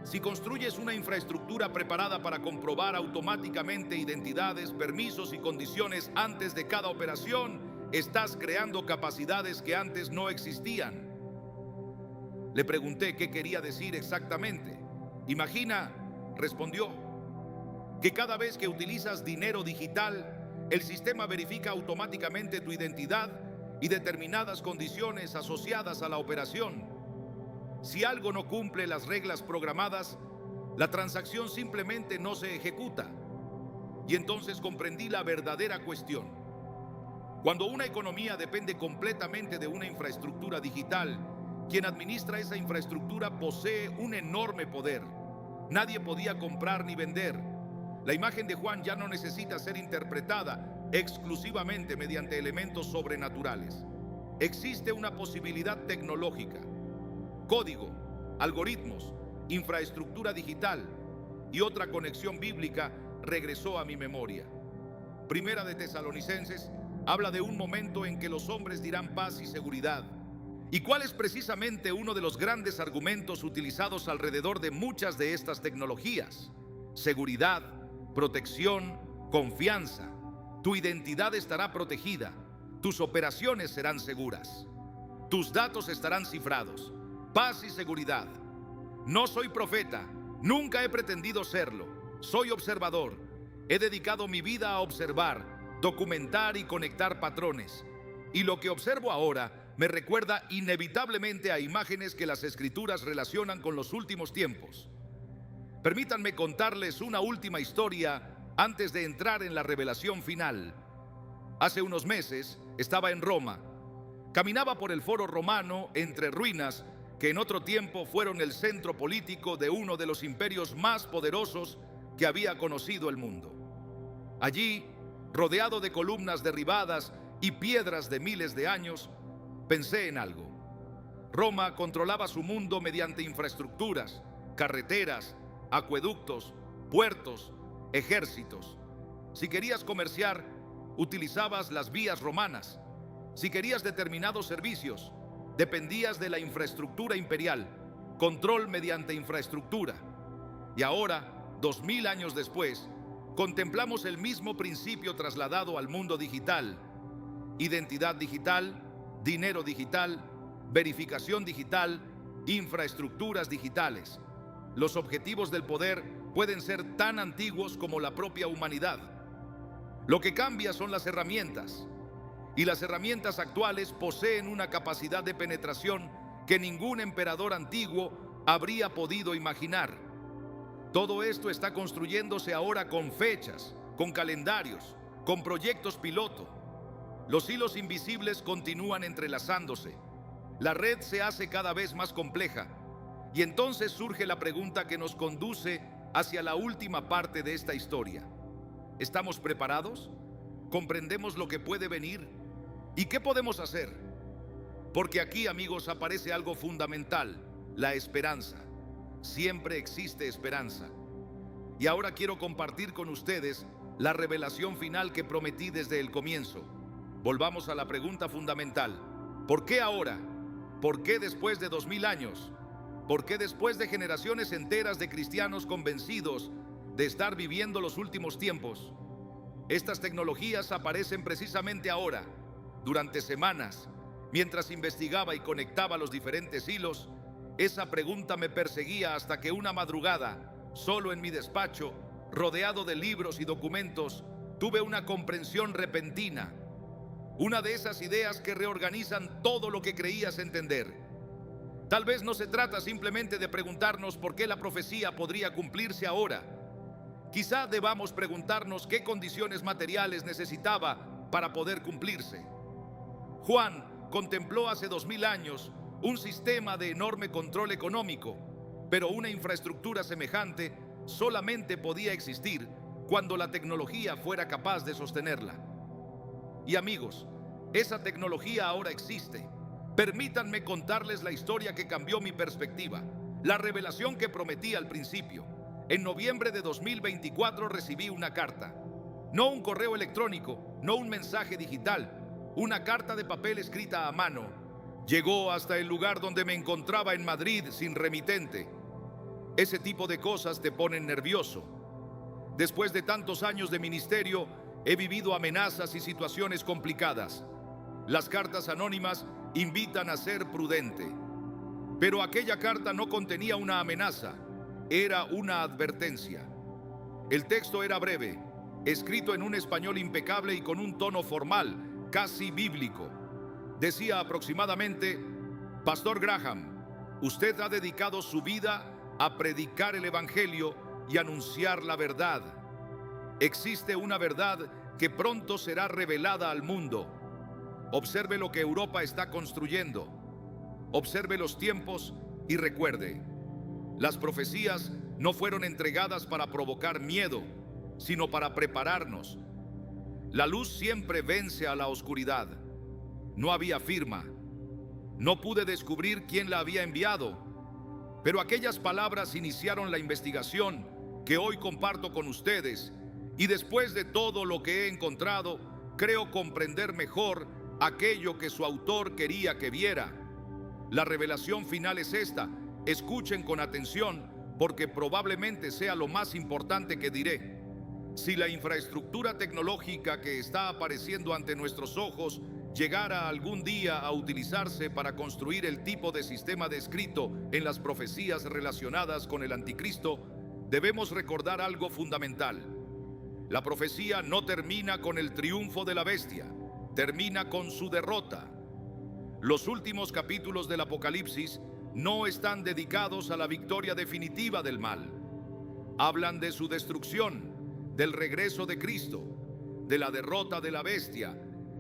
Si construyes una infraestructura preparada para comprobar automáticamente identidades, permisos y condiciones antes de cada operación, estás creando capacidades que antes no existían. Le pregunté qué quería decir exactamente. Imagina, respondió, que cada vez que utilizas dinero digital, el sistema verifica automáticamente tu identidad y determinadas condiciones asociadas a la operación. Si algo no cumple las reglas programadas, la transacción simplemente no se ejecuta. Y entonces comprendí la verdadera cuestión. Cuando una economía depende completamente de una infraestructura digital, quien administra esa infraestructura posee un enorme poder. Nadie podía comprar ni vender. La imagen de Juan ya no necesita ser interpretada exclusivamente mediante elementos sobrenaturales. Existe una posibilidad tecnológica: código, algoritmos, infraestructura digital y otra conexión bíblica regresó a mi memoria. Primera de Tesalonicenses habla de un momento en que los hombres dirán paz y seguridad. ¿Y cuál es precisamente uno de los grandes argumentos utilizados alrededor de muchas de estas tecnologías? Seguridad, protección, confianza. Tu identidad estará protegida, tus operaciones serán seguras, tus datos estarán cifrados. Paz y seguridad. No soy profeta, nunca he pretendido serlo. Soy observador. He dedicado mi vida a observar, documentar y conectar patrones. Y lo que observo ahora me recuerda inevitablemente a imágenes que las Escrituras relacionan con los últimos tiempos. Permítanme contarles una última historia antes de entrar en la revelación final. Hace unos meses estaba en Roma. Caminaba por el Foro Romano entre ruinas que en otro tiempo fueron el centro político de uno de los imperios más poderosos que había conocido el mundo. Allí, rodeado de columnas derribadas y piedras de miles de años, pensé en algo. Roma controlaba su mundo mediante infraestructuras, carreteras, acueductos, puertos, ejércitos. Si querías comerciar, utilizabas las vías romanas. Si querías determinados servicios, dependías de la infraestructura imperial, control mediante infraestructura. Y ahora, 2000 años después, contemplamos el mismo principio trasladado al mundo digital. Identidad digital, dinero digital, verificación digital, infraestructuras digitales. Los objetivos del poder pueden ser tan antiguos como la propia humanidad. Lo que cambia son las herramientas. Y las herramientas actuales poseen una capacidad de penetración que ningún emperador antiguo habría podido imaginar. Todo esto está construyéndose ahora con fechas, con calendarios, con proyectos piloto. Los hilos invisibles continúan entrelazándose. La red se hace cada vez más compleja. Y entonces surge la pregunta que nos conduce hacia la última parte de esta historia. ¿Estamos preparados? ¿Comprendemos lo que puede venir? ¿Y qué podemos hacer? Porque aquí, amigos, aparece algo fundamental: la esperanza. siempre existe esperanza. Y ahora quiero compartir con ustedes la revelación final que prometí desde el comienzo. Volvamos a la pregunta fundamental. ¿Por qué ahora? ¿Por qué después de 2000 años? ¿Por qué después de generaciones enteras de cristianos convencidos de estar viviendo los últimos tiempos? Estas tecnologías aparecen precisamente ahora. Durante semanas, mientras investigaba y conectaba los diferentes hilos, esa pregunta me perseguía hasta que una madrugada, solo en mi despacho, rodeado de libros y documentos, tuve una comprensión repentina. Una de esas ideas que reorganizan todo lo que creías entender. Tal vez no se trata simplemente de preguntarnos por qué la profecía podría cumplirse ahora. Quizá debamos preguntarnos qué condiciones materiales necesitaba para poder cumplirse. Juan contempló hace 2000 años un sistema de enorme control económico, pero una infraestructura semejante solamente podía existir cuando la tecnología fuera capaz de sostenerla. Y amigos, esa tecnología ahora existe. Permítanme contarles la historia que cambió mi perspectiva, la revelación que prometí al principio. En noviembre de 2024 recibí una carta. No un correo electrónico, no un mensaje digital, una carta de papel escrita a mano. Llegó hasta el lugar donde me encontraba en Madrid sin remitente. Ese tipo de cosas te ponen nervioso. Después de tantos años de ministerio, he vivido amenazas y situaciones complicadas. Las cartas anónimas invitan a ser prudente. Pero aquella carta no contenía una amenaza, era una advertencia. El texto era breve, escrito en un español impecable y con un tono formal, casi bíblico. Decía aproximadamente: Pastor Graham, usted ha dedicado su vida a predicar el Evangelio y anunciar la verdad. Existe una verdad que pronto será revelada al mundo. Observe lo que Europa está construyendo. Observe los tiempos y recuerde, las profecías no fueron entregadas para provocar miedo, sino para prepararnos. La luz siempre vence a la oscuridad. No había firma. No pude descubrir quién la había enviado, pero aquellas palabras iniciaron la investigación que hoy comparto con ustedes, y después de todo lo que he encontrado, creo comprender mejor aquello que su autor quería que viera. La revelación final es esta. Escuchen con atención, porque probablemente sea lo más importante que diré. Si la infraestructura tecnológica que está apareciendo ante nuestros ojos llegara algún día a utilizarse para construir el tipo de sistema descrito en las profecías relacionadas con el anticristo, debemos recordar algo fundamental. La profecía no termina con el triunfo de la bestia, termina con su derrota. Los últimos capítulos del Apocalipsis no están dedicados a la victoria definitiva del mal. Hablan de su destrucción, del regreso de Cristo, de la derrota de la bestia,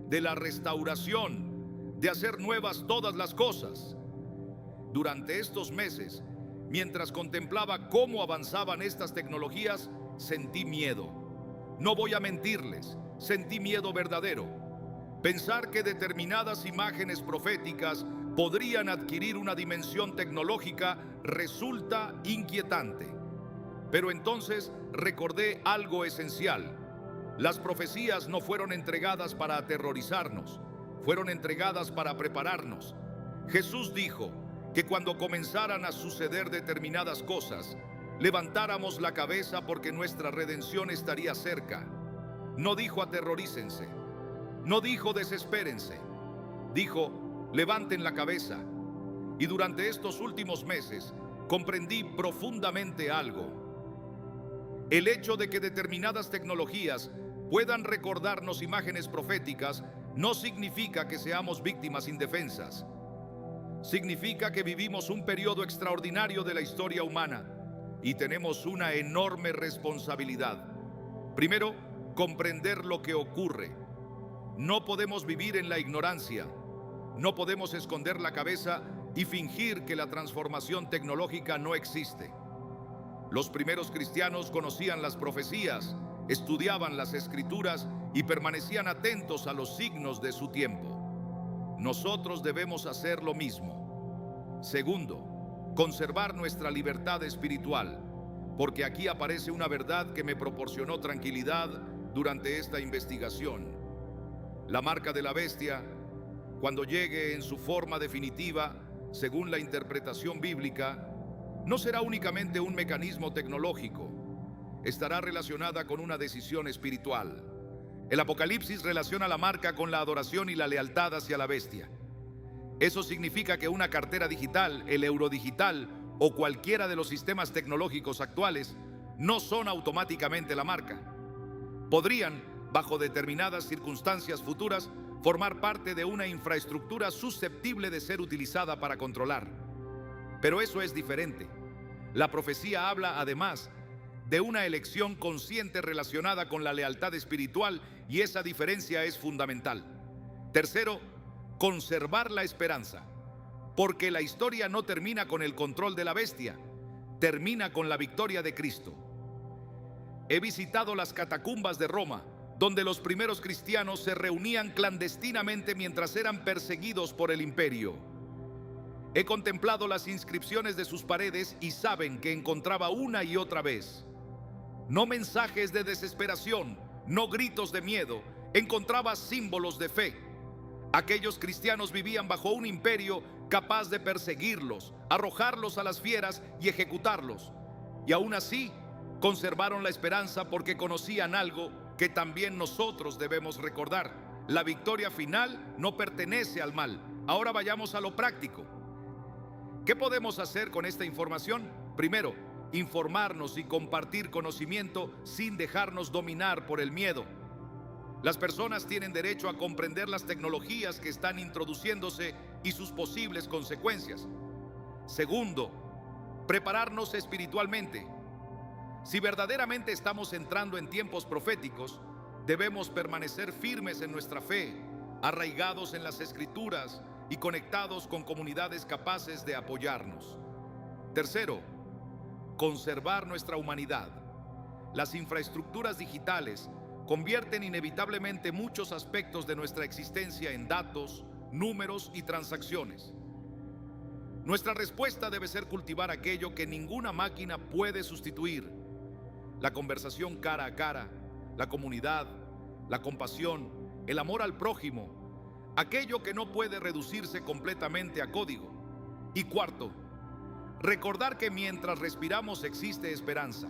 de la restauración, de hacer nuevas todas las cosas. Durante estos meses, mientras contemplaba cómo avanzaban estas tecnologías, sentí miedo. No voy a mentirles, sentí miedo verdadero. Pensar que determinadas imágenes proféticas podrían adquirir una dimensión tecnológica resulta inquietante. Pero entonces recordé algo esencial. Las profecías no fueron entregadas para aterrorizarnos, fueron entregadas para prepararnos. Jesús dijo que cuando comenzaran a suceder determinadas cosas, levantáramos la cabeza porque nuestra redención estaría cerca. No dijo aterrorícense, no dijo desespérense, dijo levanten la cabeza. Y durante estos últimos meses comprendí profundamente algo. El hecho de que determinadas tecnologías puedan recordarnos imágenes proféticas no significa que seamos víctimas indefensas. Significa que vivimos un periodo extraordinario de la historia humana y tenemos una enorme responsabilidad. Primero, comprender lo que ocurre. No podemos vivir en la ignorancia. No podemos esconder la cabeza y fingir que la transformación tecnológica no existe. Los primeros cristianos conocían las profecías, estudiaban las escrituras y permanecían atentos a los signos de su tiempo. Nosotros debemos hacer lo mismo. Segundo, conservar nuestra libertad espiritual, porque aquí aparece una verdad que me proporcionó tranquilidad durante esta investigación. La marca de la bestia, cuando llegue en su forma definitiva, según la interpretación bíblica, no será únicamente un mecanismo tecnológico, estará relacionada con una decisión espiritual. El Apocalipsis relaciona la marca con la adoración y la lealtad hacia la bestia. Eso significa que una cartera digital, el euro digital o cualquiera de los sistemas tecnológicos actuales no son automáticamente la marca. Podrían, bajo determinadas circunstancias futuras, formar parte de una infraestructura susceptible de ser utilizada para controlar. Pero eso es diferente. La profecía habla además de una elección consciente relacionada con la lealtad espiritual, y esa diferencia es fundamental. Tercero, conservar la esperanza, porque la historia no termina con el control de la bestia, termina con la victoria de Cristo. He visitado las catacumbas de Roma, donde los primeros cristianos se reunían clandestinamente mientras eran perseguidos por el imperio. He contemplado las inscripciones de sus paredes y saben que encontraba una y otra vez, no mensajes de desesperación, no gritos de miedo, encontraba símbolos de fe. Aquellos cristianos vivían bajo un imperio capaz de perseguirlos, arrojarlos a las fieras y ejecutarlos. Y aún así, conservaron la esperanza porque conocían algo que también nosotros debemos recordar. La victoria final no pertenece al mal. Ahora vayamos a lo práctico. ¿Qué podemos hacer con esta información? Primero, informarnos y compartir conocimiento sin dejarnos dominar por el miedo. Las personas tienen derecho a comprender las tecnologías que están introduciéndose y sus posibles consecuencias. Segundo, prepararnos espiritualmente. Si verdaderamente estamos entrando en tiempos proféticos, debemos permanecer firmes en nuestra fe, arraigados en las Escrituras y conectados con comunidades capaces de apoyarnos. Tercero, conservar nuestra humanidad. Las infraestructuras digitales convierten inevitablemente muchos aspectos de nuestra existencia en datos, números y transacciones. Nuestra respuesta debe ser cultivar aquello que ninguna máquina puede sustituir: la conversación cara a cara, la comunidad, la compasión, el amor al prójimo, aquello que no puede reducirse completamente a código. Y cuarto, recordar que mientras respiramos existe esperanza.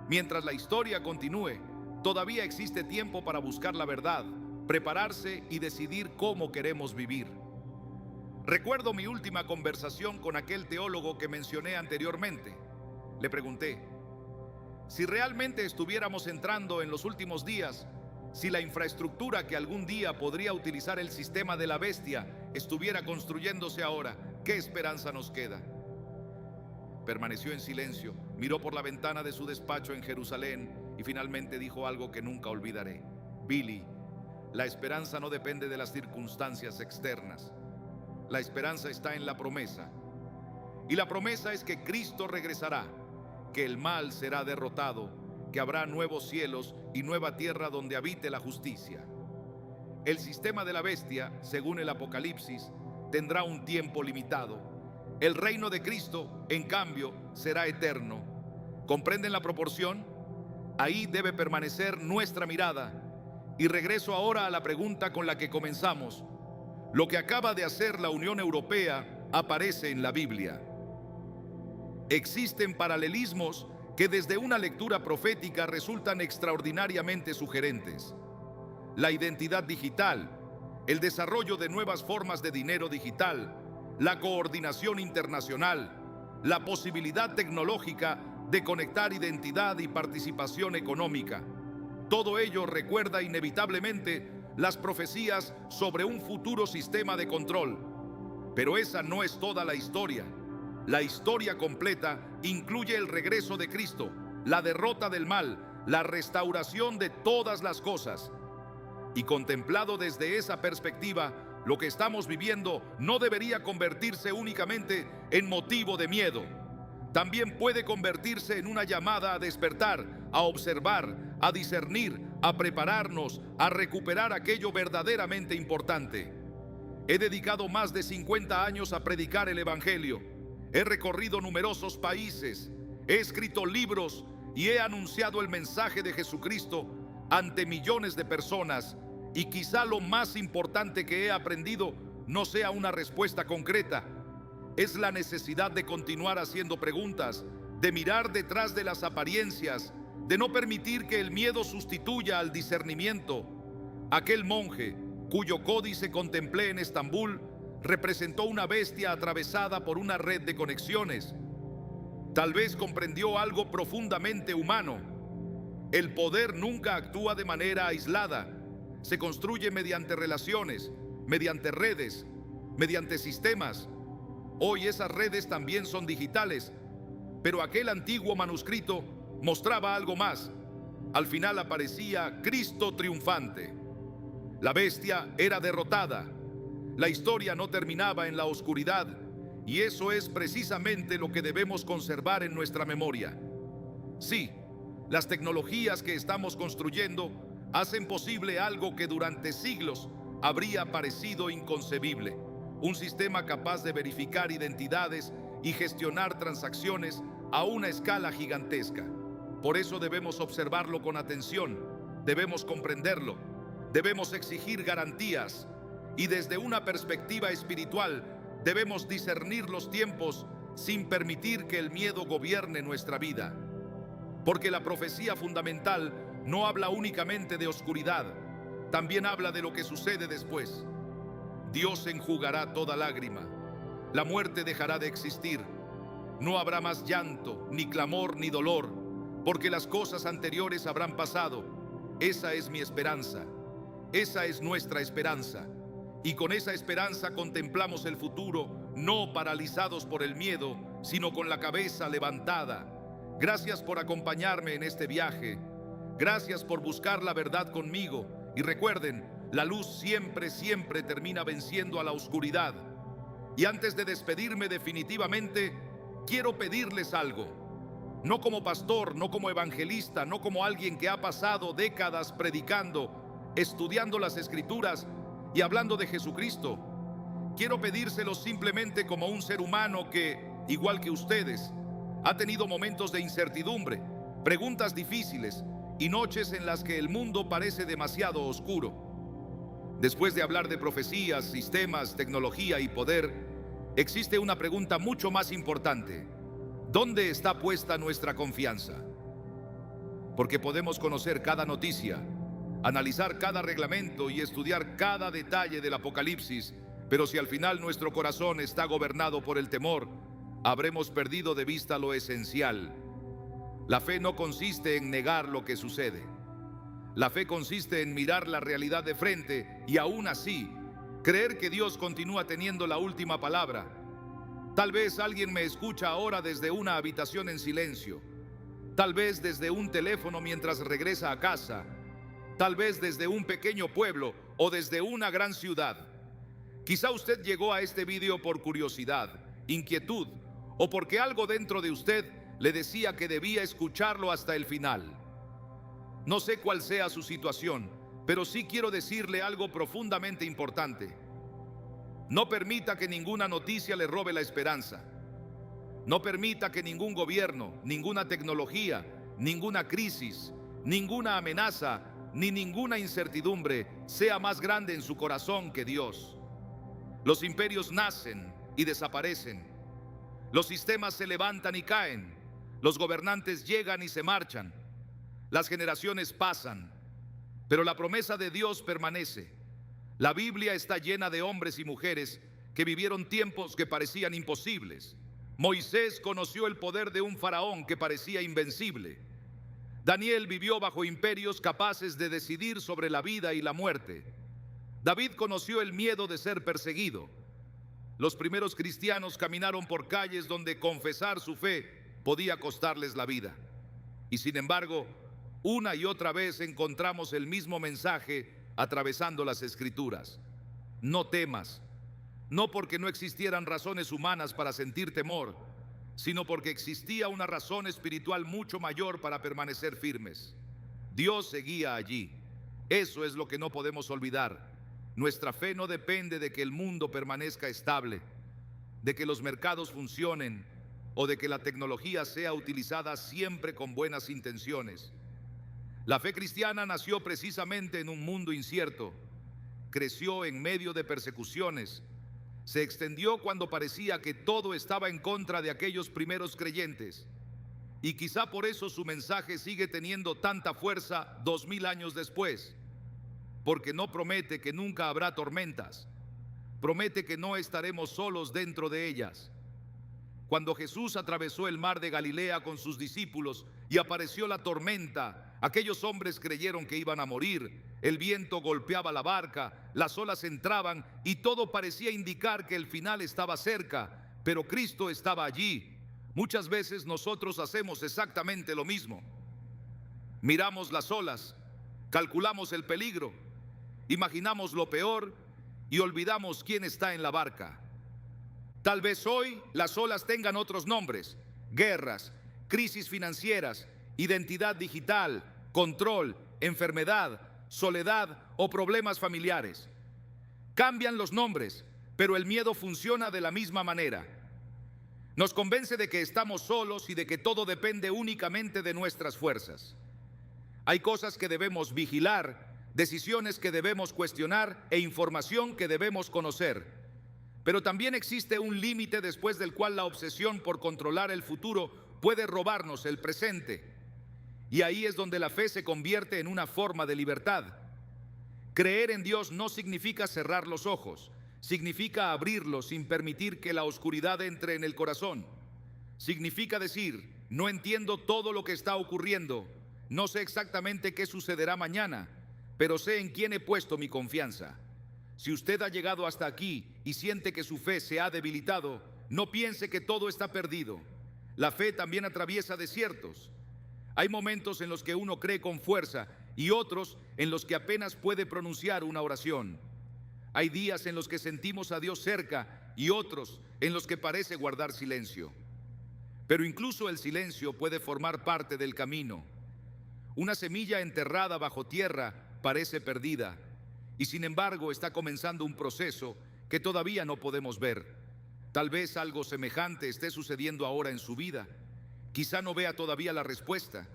Mientras la historia continúe, todavía existe tiempo para buscar la verdad, prepararse y decidir cómo queremos vivir. Recuerdo mi última conversación con aquel teólogo que mencioné anteriormente. Le pregunté, si realmente estuviéramos entrando en los últimos días, si la infraestructura que algún día podría utilizar el sistema de la bestia estuviera construyéndose ahora, ¿qué esperanza nos queda? Permaneció en silencio, miró por la ventana de su despacho en Jerusalén y finalmente dijo algo que nunca olvidaré. Billy, la esperanza no depende de las circunstancias externas. La esperanza está en la promesa. Y la promesa es que Cristo regresará, que el mal será derrotado, que habrá nuevos cielos y nueva tierra donde habite la justicia. El sistema de la bestia, según el Apocalipsis, tendrá un tiempo limitado. El reino de Cristo, en cambio, será eterno. ¿Comprenden la proporción? Ahí debe permanecer nuestra mirada. Y regreso ahora a la pregunta con la que comenzamos. Lo que acaba de hacer la Unión Europea aparece en la Biblia. Existen paralelismos que desde una lectura profética resultan extraordinariamente sugerentes. La identidad digital, el desarrollo de nuevas formas de dinero digital, la coordinación internacional, la posibilidad tecnológica de conectar identidad y participación económica. Todo ello recuerda inevitablemente las profecías sobre un futuro sistema de control. Pero esa no es toda la historia. La historia completa incluye el regreso de Cristo, la derrota del mal, la restauración de todas las cosas. Y contemplado desde esa perspectiva, lo que estamos viviendo no debería convertirse únicamente en motivo de miedo. También puede convertirse en una llamada a despertar, a observar, a discernir, a prepararnos, a recuperar aquello verdaderamente importante. He dedicado más de 50 años a predicar el Evangelio. He recorrido numerosos países, he escrito libros y he anunciado el mensaje de Jesucristo ante millones de personas, y quizá lo más importante que he aprendido no sea una respuesta concreta. Es la necesidad de continuar haciendo preguntas, de mirar detrás de las apariencias, de no permitir que el miedo sustituya al discernimiento. Aquel monje, cuyo códice contemplé en Estambul, representó una bestia atravesada por una red de conexiones. Tal vez comprendió algo profundamente humano. El poder nunca actúa de manera aislada. Se construye mediante relaciones, mediante redes, mediante sistemas. Hoy esas redes también son digitales, pero aquel antiguo manuscrito mostraba algo más. Al final aparecía Cristo triunfante. La bestia era derrotada. La historia no terminaba en la oscuridad, y eso es precisamente lo que debemos conservar en nuestra memoria. Sí, las tecnologías que estamos construyendo hacen posible algo que durante siglos habría parecido inconcebible: un sistema capaz de verificar identidades y gestionar transacciones a una escala gigantesca. Por eso debemos observarlo con atención, debemos comprenderlo, debemos exigir garantías, y desde una perspectiva espiritual debemos discernir los tiempos sin permitir que el miedo gobierne nuestra vida. Porque la profecía fundamental no habla únicamente de oscuridad, también habla de lo que sucede después. Dios enjugará toda lágrima, la muerte dejará de existir, no habrá más llanto, ni clamor, ni dolor, porque las cosas anteriores habrán pasado. Esa es mi esperanza, esa es nuestra esperanza. Y con esa esperanza contemplamos el futuro, no paralizados por el miedo, sino con la cabeza levantada. Gracias por acompañarme en este viaje. Gracias por buscar la verdad conmigo. Y recuerden, la luz siempre, siempre termina venciendo a la oscuridad. Y antes de despedirme definitivamente, quiero pedirles algo. No como pastor, no como evangelista, no como alguien que ha pasado décadas predicando, estudiando las Escrituras y hablando de Jesucristo. Quiero pedírselo simplemente como un ser humano que, igual que ustedes, ha tenido momentos de incertidumbre, preguntas difíciles y noches en las que el mundo parece demasiado oscuro. Después de hablar de profecías, sistemas, tecnología y poder, existe una pregunta mucho más importante: ¿dónde está puesta nuestra confianza? Porque podemos conocer cada noticia, analizar cada reglamento y estudiar cada detalle del Apocalipsis, pero si al final nuestro corazón está gobernado por el temor, habremos perdido de vista lo esencial. La fe no consiste en negar lo que sucede. La fe consiste en mirar la realidad de frente y aún así creer que Dios continúa teniendo la última palabra. Tal vez alguien me escucha ahora desde una habitación en silencio, tal vez desde un teléfono mientras regresa a casa, tal vez desde un pequeño pueblo o desde una gran ciudad. Quizá usted llegó a este video por curiosidad, inquietud, o porque algo dentro de usted le decía que debía escucharlo hasta el final. No sé cuál sea su situación, pero sí quiero decirle algo profundamente importante. No permita que ninguna noticia le robe la esperanza. No permita que ningún gobierno, ninguna tecnología, ninguna crisis, ninguna amenaza, ni ninguna incertidumbre sea más grande en su corazón que Dios. Los imperios nacen y desaparecen. Los sistemas se levantan y caen. Los gobernantes llegan y se marchan. Las generaciones pasan, pero la promesa de Dios permanece. La Biblia está llena de hombres y mujeres que vivieron tiempos que parecían imposibles. Moisés conoció el poder de un faraón que parecía invencible. Daniel vivió bajo imperios capaces de decidir sobre la vida y la muerte. David conoció el miedo de ser perseguido. Los primeros cristianos caminaron por calles donde confesar su fe podía costarles la vida. Y sin embargo, una y otra vez encontramos el mismo mensaje atravesando las Escrituras. No temas, no porque no existieran razones humanas para sentir temor, sino porque existía una razón espiritual mucho mayor para permanecer firmes. Dios seguía allí. Eso es lo que no podemos olvidar. Nuestra fe no depende de que el mundo permanezca estable. de que los mercados funcionen o de que la tecnología sea utilizada siempre con buenas intenciones. La fe cristiana nació precisamente en un mundo incierto, creció en medio de persecuciones, se extendió cuando parecía que todo estaba en contra de aquellos primeros creyentes. Y quizá por eso su mensaje sigue teniendo tanta fuerza 2000 años después, porque no promete que nunca habrá tormentas, promete que no estaremos solos dentro de ellas. Cuando Jesús atravesó el mar de Galilea con sus discípulos y apareció la tormenta, aquellos hombres creyeron que iban a morir. El viento golpeaba la barca, las olas entraban y todo parecía indicar que el final estaba cerca, pero Cristo estaba allí. Muchas veces nosotros hacemos exactamente lo mismo. Miramos las olas, calculamos el peligro, imaginamos lo peor y olvidamos quién está en la barca. Tal vez hoy las olas tengan otros nombres: guerras, crisis financieras, identidad digital, control, enfermedad, soledad o problemas familiares. Cambian los nombres, pero el miedo funciona de la misma manera. Nos convence de que estamos solos y de que todo depende únicamente de nuestras fuerzas. Hay cosas que debemos vigilar, decisiones que debemos cuestionar e información que debemos conocer. Pero también existe un límite después del cual la obsesión por controlar el futuro puede robarnos el presente. Y ahí es donde la fe se convierte en una forma de libertad. Creer en Dios no significa cerrar los ojos, significa abrirlos sin permitir que la oscuridad entre en el corazón. Significa decir: no entiendo todo lo que está ocurriendo, no sé exactamente qué sucederá mañana, pero sé en quién he puesto mi confianza. Si usted ha llegado hasta aquí y siente que su fe se ha debilitado, no piense que todo está perdido. La fe también atraviesa desiertos. Hay momentos en los que uno cree con fuerza y otros en los que apenas puede pronunciar una oración. Hay días en los que sentimos a Dios cerca y otros en los que parece guardar silencio. Pero incluso el silencio puede formar parte del camino. Una semilla enterrada bajo tierra parece perdida y sin embargo está comenzando un proceso que todavía no podemos ver. Tal vez algo semejante esté sucediendo ahora en su vida. Quizá no vea todavía la respuesta.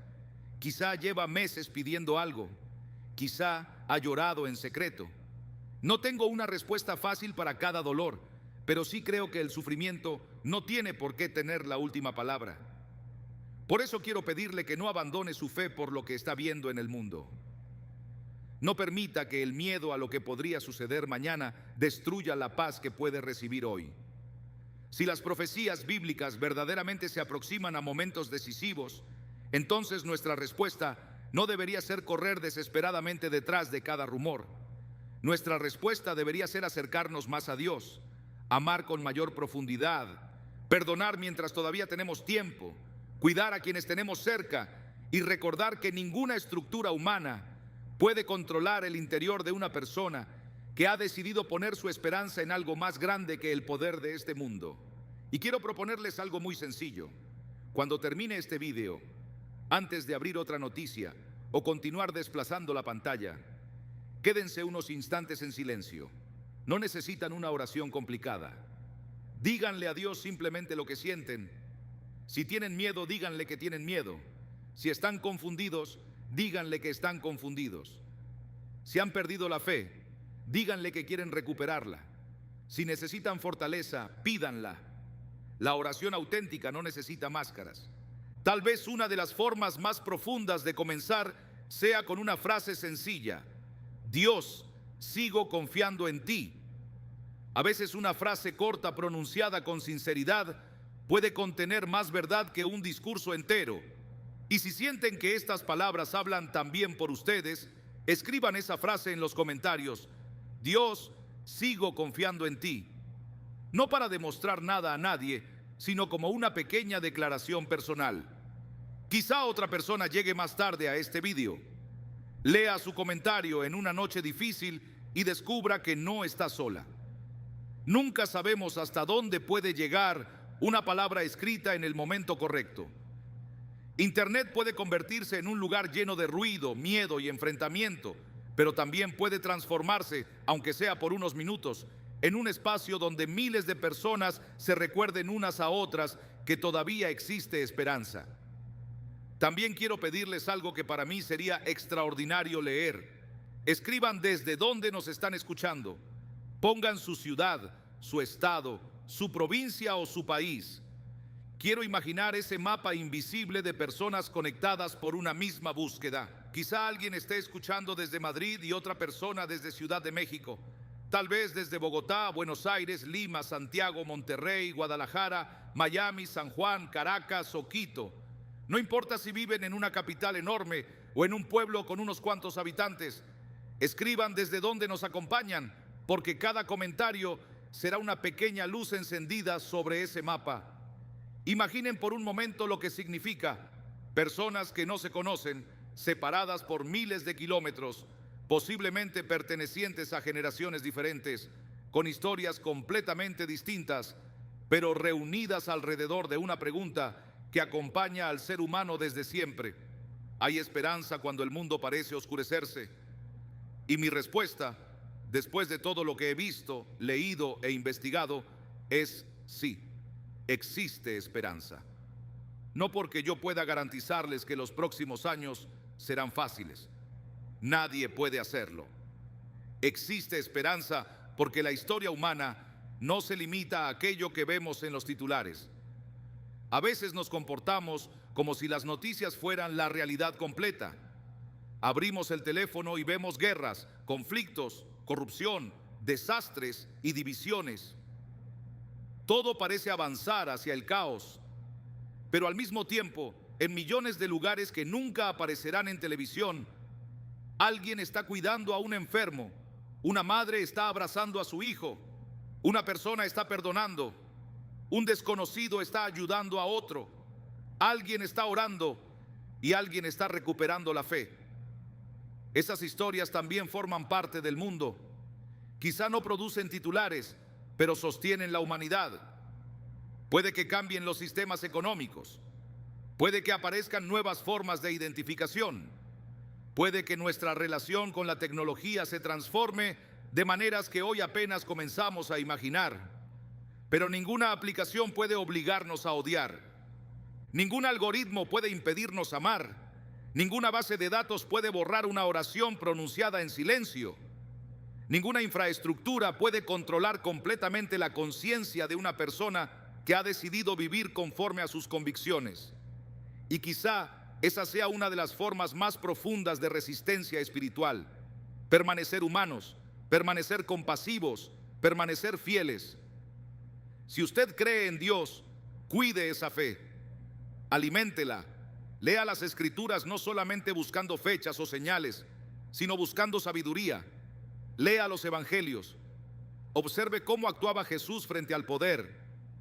Quizá lleva meses pidiendo algo. Quizá ha llorado en secreto. No tengo una respuesta fácil para cada dolor, pero sí creo que el sufrimiento no tiene por qué tener la última palabra. Por eso quiero pedirle que no abandone su fe por lo que está viendo en el mundo. No permita que el miedo a lo que podría suceder mañana destruya la paz que puede recibir hoy. Si las profecías bíblicas verdaderamente se aproximan a momentos decisivos, entonces nuestra respuesta no debería ser correr desesperadamente detrás de cada rumor. Nuestra respuesta debería ser acercarnos más a Dios, amar con mayor profundidad, perdonar mientras todavía tenemos tiempo, cuidar a quienes tenemos cerca y recordar que ninguna estructura humana puede controlar el interior de una persona que ha decidido poner su esperanza en algo más grande que el poder de este mundo. Y quiero proponerles algo muy sencillo. Cuando termine este video, antes de abrir otra noticia o continuar desplazando la pantalla, quédense unos instantes en silencio. No necesitan una oración complicada. Díganle a Dios simplemente lo que sienten. Si tienen miedo, díganle que tienen miedo. Si están confundidos, díganle que están confundidos. Si han perdido la fe, díganle que quieren recuperarla. Si necesitan fortaleza, pídanla. La oración auténtica no necesita máscaras. Tal vez una de las formas más profundas de comenzar sea con una frase sencilla: Dios, sigo confiando en ti. A veces una frase corta pronunciada con sinceridad puede contener más verdad que un discurso entero. Y si sienten que estas palabras hablan también por ustedes, escriban esa frase en los comentarios: Dios, sigo confiando en ti. No para demostrar nada a nadie, sino como una pequeña declaración personal. Quizá otra persona llegue más tarde a este video, lea su comentario en una noche difícil y descubra que no está sola. Nunca sabemos hasta dónde puede llegar una palabra escrita en el momento correcto. Internet puede convertirse en un lugar lleno de ruido, miedo y enfrentamiento, pero también puede transformarse, aunque sea por unos minutos, en un espacio donde miles de personas se recuerden unas a otras que todavía existe esperanza. También quiero pedirles algo que para mí sería extraordinario leer. Escriban desde dónde nos están escuchando. Pongan su ciudad, su estado, su provincia o su país. Quiero imaginar ese mapa invisible de personas conectadas por una misma búsqueda. Quizá alguien esté escuchando desde Madrid y otra persona desde Ciudad de México. Tal vez desde Bogotá, Buenos Aires, Lima, Santiago, Monterrey, Guadalajara, Miami, San Juan, Caracas o Quito. No importa si viven en una capital enorme o en un pueblo con unos cuantos habitantes. Escriban desde dónde nos acompañan, porque cada comentario será una pequeña luz encendida sobre ese mapa. Imaginen por un momento lo que significa personas que no se conocen, separadas por miles de kilómetros, posiblemente pertenecientes a generaciones diferentes, con historias completamente distintas, pero reunidas alrededor de una pregunta que acompaña al ser humano desde siempre. ¿Hay esperanza cuando el mundo parece oscurecerse? Y mi respuesta, después de todo lo que he visto, leído e investigado, es sí, existe esperanza. No porque yo pueda garantizarles que los próximos años serán fáciles. Nadie puede hacerlo. Existe esperanza porque la historia humana no se limita a aquello que vemos en los titulares. A veces nos comportamos como si las noticias fueran la realidad completa. Abrimos el teléfono y vemos guerras, conflictos, corrupción, desastres y divisiones. Todo parece avanzar hacia el caos, pero al mismo tiempo, en millones de lugares que nunca aparecerán en televisión, alguien está cuidando a un enfermo, una madre está abrazando a su hijo, una persona está perdonando, un desconocido está ayudando a otro, alguien está orando y alguien está recuperando la fe. Esas historias también forman parte del mundo. Quizá no producen titulares, pero sostienen la humanidad. Puede que cambien los sistemas económicos. Puede que aparezcan nuevas formas de identificación. Puede que nuestra relación con la tecnología se transforme de maneras que hoy apenas comenzamos a imaginar. Pero ninguna aplicación puede obligarnos a odiar. Ningún algoritmo puede impedirnos amar. Ninguna base de datos puede borrar una oración pronunciada en silencio. Ninguna infraestructura puede controlar completamente la conciencia de una persona que ha decidido vivir conforme a sus convicciones. Y quizá esa sea una de las formas más profundas de resistencia espiritual. Permanecer humanos, permanecer compasivos, permanecer fieles. Si usted cree en Dios, cuide esa fe, aliméntela, lea las Escrituras no solamente buscando fechas o señales, sino buscando sabiduría. Lea los Evangelios, observe cómo actuaba Jesús frente al poder,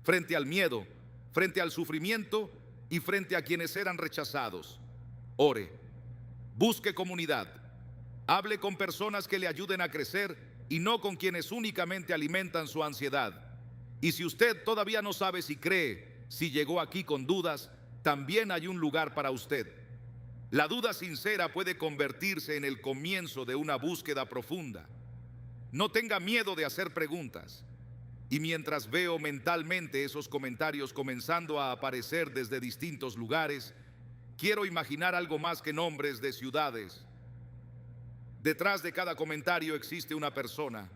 frente al miedo, frente al sufrimiento y frente a quienes eran rechazados. Ore, busque comunidad, hable con personas que le ayuden a crecer y no con quienes únicamente alimentan su ansiedad. Y si usted todavía no sabe si cree, si llegó aquí con dudas, también hay un lugar para usted. La duda sincera puede convertirse en el comienzo de una búsqueda profunda. No tenga miedo de hacer preguntas. Y mientras veo mentalmente esos comentarios comenzando a aparecer desde distintos lugares, quiero imaginar algo más que nombres de ciudades. Detrás de cada comentario existe una persona.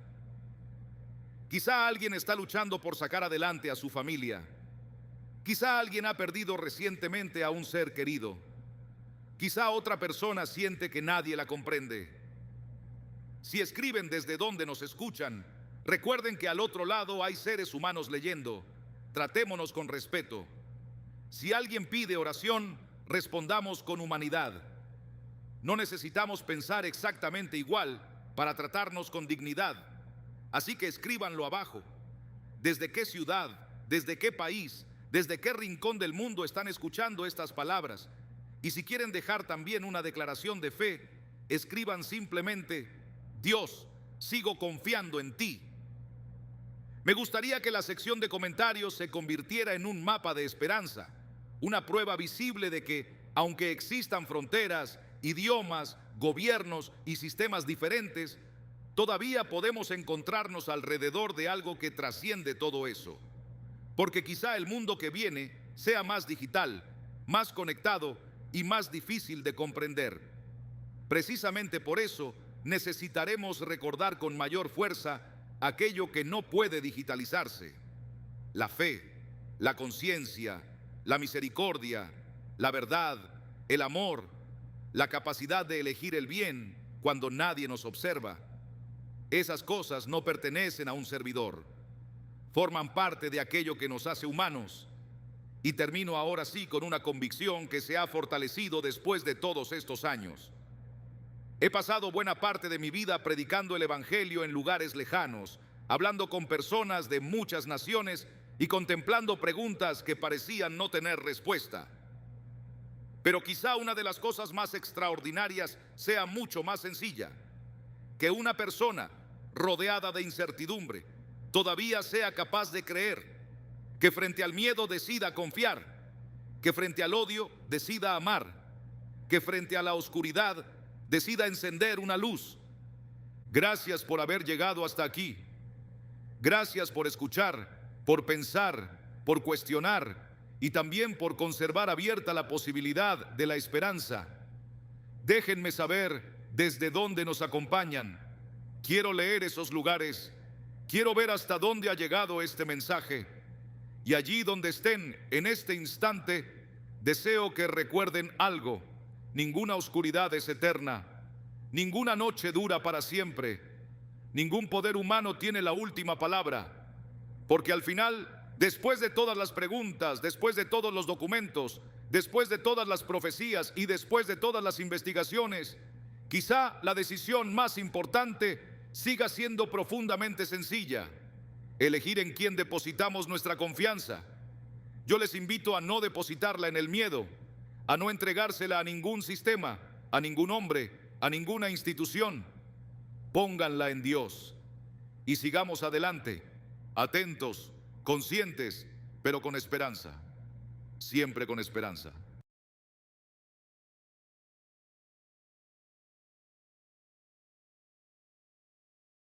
Quizá alguien está luchando por sacar adelante a su familia. Quizá alguien ha perdido recientemente a un ser querido. Quizá otra persona siente que nadie la comprende. Si escriben desde donde nos escuchan, recuerden que al otro lado hay seres humanos leyendo. Tratémonos con respeto. Si alguien pide oración, respondamos con humanidad. No necesitamos pensar exactamente igual para tratarnos con dignidad. Así que escríbanlo abajo. ¿Desde qué ciudad, desde qué país, desde qué rincón del mundo están escuchando estas palabras? Y si quieren dejar también una declaración de fe, escriban simplemente: Dios, sigo confiando en ti. Me gustaría que la sección de comentarios se convirtiera en un mapa de esperanza, una prueba visible de que, aunque existan fronteras, idiomas, gobiernos y sistemas diferentes, todavía podemos encontrarnos alrededor de algo que trasciende todo eso. Porque quizá el mundo que viene sea más digital, más conectado y más difícil de comprender. Precisamente por eso necesitaremos recordar con mayor fuerza aquello que no puede digitalizarse: la fe, la conciencia, la misericordia, la verdad, el amor, la capacidad de elegir el bien cuando nadie nos observa. Esas cosas no pertenecen a un servidor, forman parte de aquello que nos hace humanos. Y termino ahora sí con una convicción que se ha fortalecido después de todos estos años. He pasado buena parte de mi vida predicando el Evangelio en lugares lejanos, hablando con personas de muchas naciones y contemplando preguntas que parecían no tener respuesta. Pero quizá una de las cosas más extraordinarias sea mucho más sencilla: que una persona rodeada de incertidumbre todavía sea capaz de creer, que frente al miedo decida confiar, que frente al odio decida amar, que frente a la oscuridad decida encender una luz. Gracias por haber llegado hasta aquí. Gracias por escuchar, por pensar, por cuestionar y también por conservar abierta la posibilidad de la esperanza. Déjenme saber desde dónde nos acompañan. Quiero leer esos lugares. Quiero ver hasta dónde ha llegado este mensaje. Y allí donde estén en este instante, deseo que recuerden algo: ninguna oscuridad es eterna, ninguna noche dura para siempre, ningún poder humano tiene la última palabra, porque al final, después de todas las preguntas, después de todos los documentos, después de todas las profecías y después de todas las investigaciones, quizá la decisión más importante siga siendo profundamente sencilla: elegir en quién depositamos nuestra confianza. Yo les invito a no depositarla en el miedo, a no entregársela a ningún sistema, a ningún hombre, a ninguna institución. Pónganla en Dios y sigamos adelante, atentos, conscientes, pero con esperanza, siempre con esperanza.